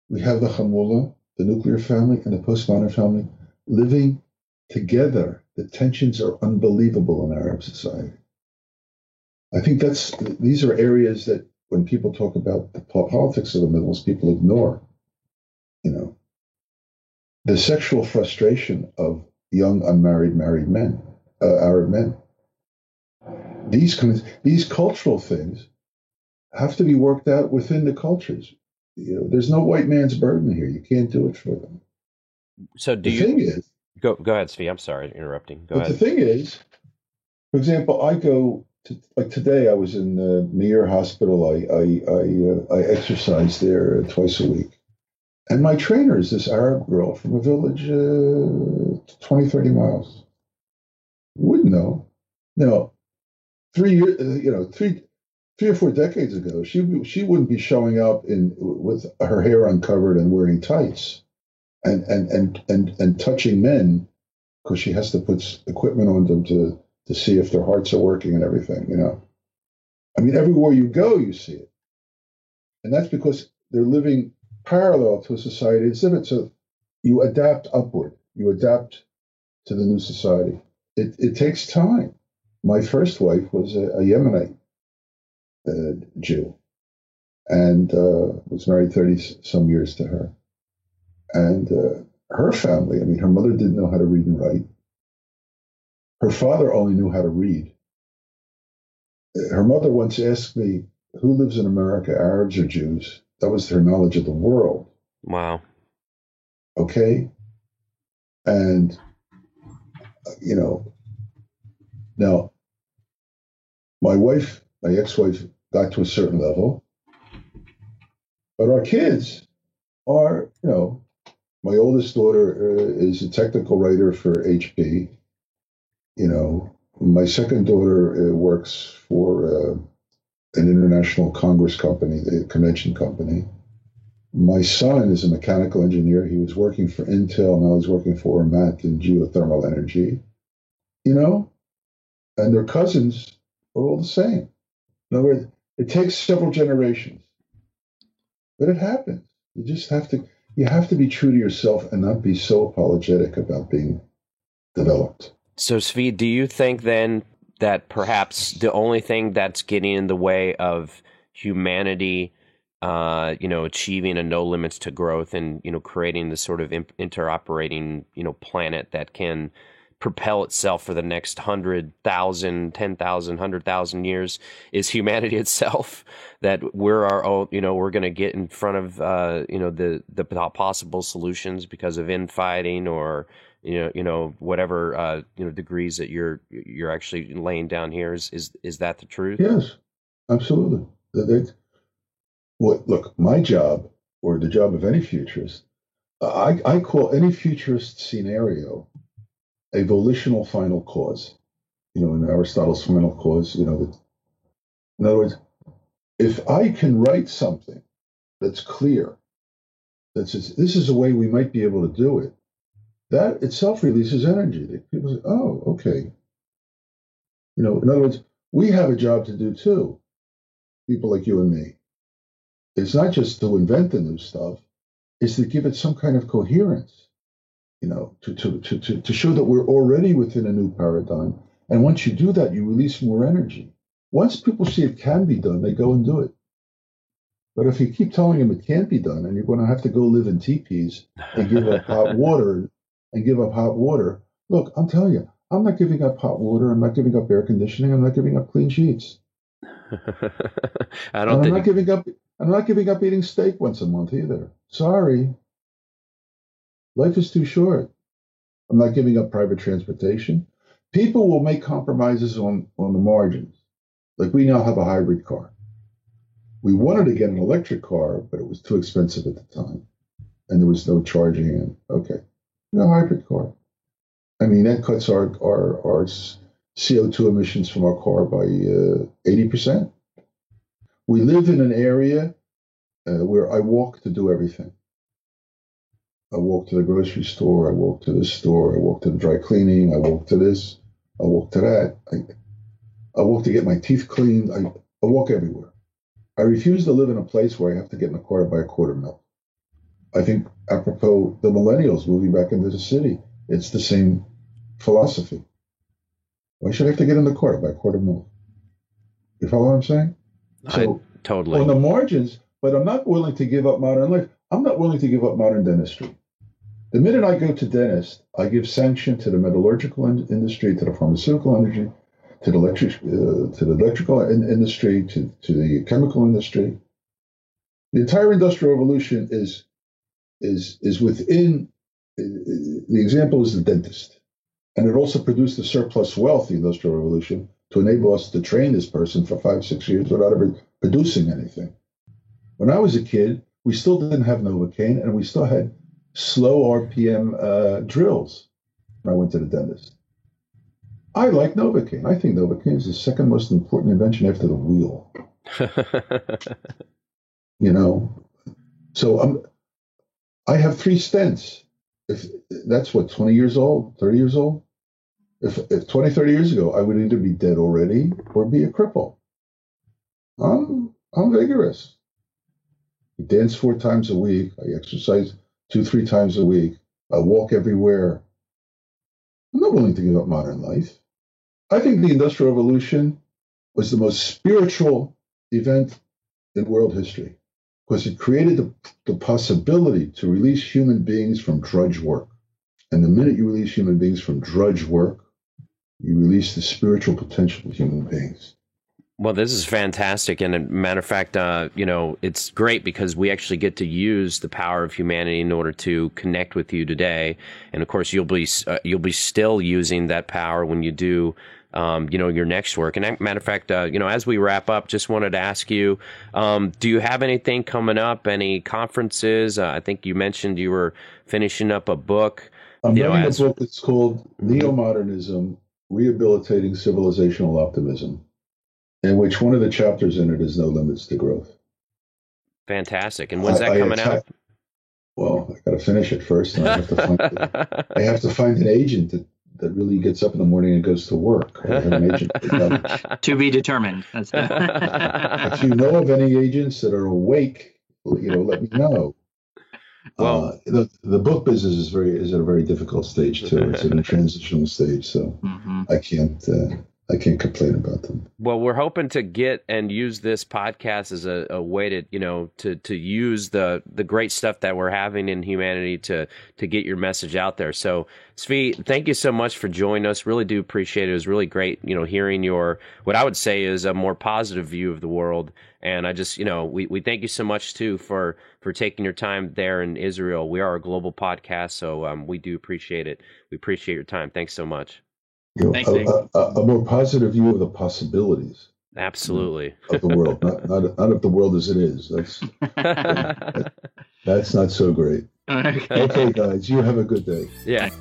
We have the Hamula, the nuclear family, and the postmodern family living together. The tensions are unbelievable in Arab society. I think these are areas that when people talk about the politics of the Middle East, people ignore. The sexual frustration of young unmarried married men, Arab men. These cultural things have to be worked out within the cultures. There's no white man's burden here. You can't do it for them. So the thing is, go ahead, Tzvi. I'm sorry, interrupting. Go ahead. The thing is, for example, I go to, like today. I was in Meir Hospital. I exercise there twice a week, and my trainer is this Arab girl from a village 20, 30 miles. You wouldn't know. Now, 3 years, 3 or 4 decades ago, she wouldn't be showing up with her hair uncovered and wearing tights and touching men because she has to put equipment on them to see if their hearts are working and everything. I mean, everywhere you go, you see it, and that's because they're living parallel to a society exhibit. So you adapt upward. You adapt to the new society. It takes time. My first wife was a Yemenite Jew, and was married 30 some years to her. And her family, I mean, her mother didn't know how to read and write. Her father only knew how to read. Her mother once asked me, who lives in America, Arabs or Jews? That was her knowledge of the world. Wow. Okay? And, now, my ex-wife, got to a certain level, but our kids are, my oldest daughter is a technical writer for HP. My second daughter works for an international Congress company, the convention company. My son is a mechanical engineer. He was working for Intel, now he's working for Ormat in geothermal energy. And their cousins are all the same. In other words, it takes several generations, but it happens. You have to be true to yourself and not be so apologetic about being developed. So, Tzvi, do you think then that perhaps the only thing that's getting in the way of humanity, achieving a no limits to growth and, creating this sort of interoperating, planet that can propel itself for the next 100,000, 10,000, 100,000 years is humanity itself. That we're our own, we're going to get in front of, the possible solutions because of infighting or, whatever, degrees that you're actually laying down here. Is that the truth? Yes, absolutely. Look, my job, or the job of any futurist, I call any futurist scenario a volitional final cause. In Aristotle's final cause, in other words, if I can write something that's clear, that says this is a way we might be able to do it, that itself releases energy. People say, oh, okay. In other words, we have a job to do too, people like you and me. It's not just to invent the new stuff, it's to give it some kind of coherence, to show that we're already within a new paradigm. And once you do that, you release more energy. Once people see it can be done, they go and do it. But if you keep telling them it can't be done, and you're going to have to go live in teepees and give up hot water, look, I'm telling you, I'm not giving up hot water. I'm not giving up air conditioning. I'm not giving up clean sheets. I'm not giving up eating steak once a month either. Sorry. Life is too short. I'm not giving up private transportation. People will make compromises on the margins. Like we now have a hybrid car. We wanted to get an electric car, but it was too expensive at the time. And there was no charging in. Okay. Hybrid car. I mean, that cuts our CO2 emissions from our car by 80%. We live in an area where I walk to do everything. I walk to the grocery store. I walk to this store. I walk to the dry cleaning. I walk to this. I walk to that. I walk to get my teeth cleaned. I walk everywhere. I refuse to live in a place where I have to get in a car to buy a quart of milk. I think apropos the millennials moving back into the city, it's the same philosophy. Why should I have to get in the car to buy a quart of milk? You follow what I'm saying? So totally. On the margins, but I'm not willing to give up modern life. I'm not willing to give up modern dentistry. The minute I go to dentist, I give sanction to the metallurgical industry, to the pharmaceutical industry, to the electrical industry, to the chemical industry. The entire industrial revolution is within. The example is the dentist, and it also produced the surplus wealth, the industrial revolution, to enable us to train this person for 5-6 years without ever producing anything. When I was a kid, we still didn't have Novocaine, and we still had slow RPM drills when I went to the dentist. I like Novocaine. I think Novocaine is the second most important invention after the wheel. So I have 3 stents. If that's 20 years old, 30 years old. If 20, 30 years ago, I would either be dead already or be a cripple. I'm vigorous. I dance 4 times a week. I exercise 2-3 times a week. I walk everywhere. I'm not willing to give up modern life. I think the Industrial Revolution was the most spiritual event in world history because it created the possibility to release human beings from drudge work. And the minute you release human beings from drudge work, you release the spiritual potential of human beings. Well, this is fantastic. And as a matter of fact, it's great because we actually get to use the power of humanity in order to connect with you today. And of course, you'll be still using that power when you do, your next work. And as a matter of fact, as we wrap up, just wanted to ask you, do you have anything coming up? Any conferences? I think you mentioned you were finishing up a book. I'm writing a book that's called Neo-Modernism, Rehabilitating Civilizational Optimism, in which one of the chapters in it is No Limits to Growth. Fantastic. And when's that coming out? Well, I got to finish it first. And I have to find an agent that really gets up in the morning and goes to work. I have an agent to be determined. If you know of any agents that are awake, let me know. Well, the book business is at a very difficult stage too. It's in a transitional stage, so I can't. I can't complain about them. Well, we're hoping to get and use this podcast as a way to, to use the great stuff that we're having in humanity to get your message out there. So, Zvi, thank you so much for joining us. Really do appreciate it. It was really great, hearing your, what I would say is a more positive view of the world. And I just, we thank you so much too for taking your time there in Israel. We are a global podcast, so we do appreciate it. We appreciate your time. Thanks so much. Thanks, Nick. A more positive view of the possibilities. Absolutely. Of the world, not of the world as it is. That's not so great. Okay. Okay, guys, you have a good day. Yeah.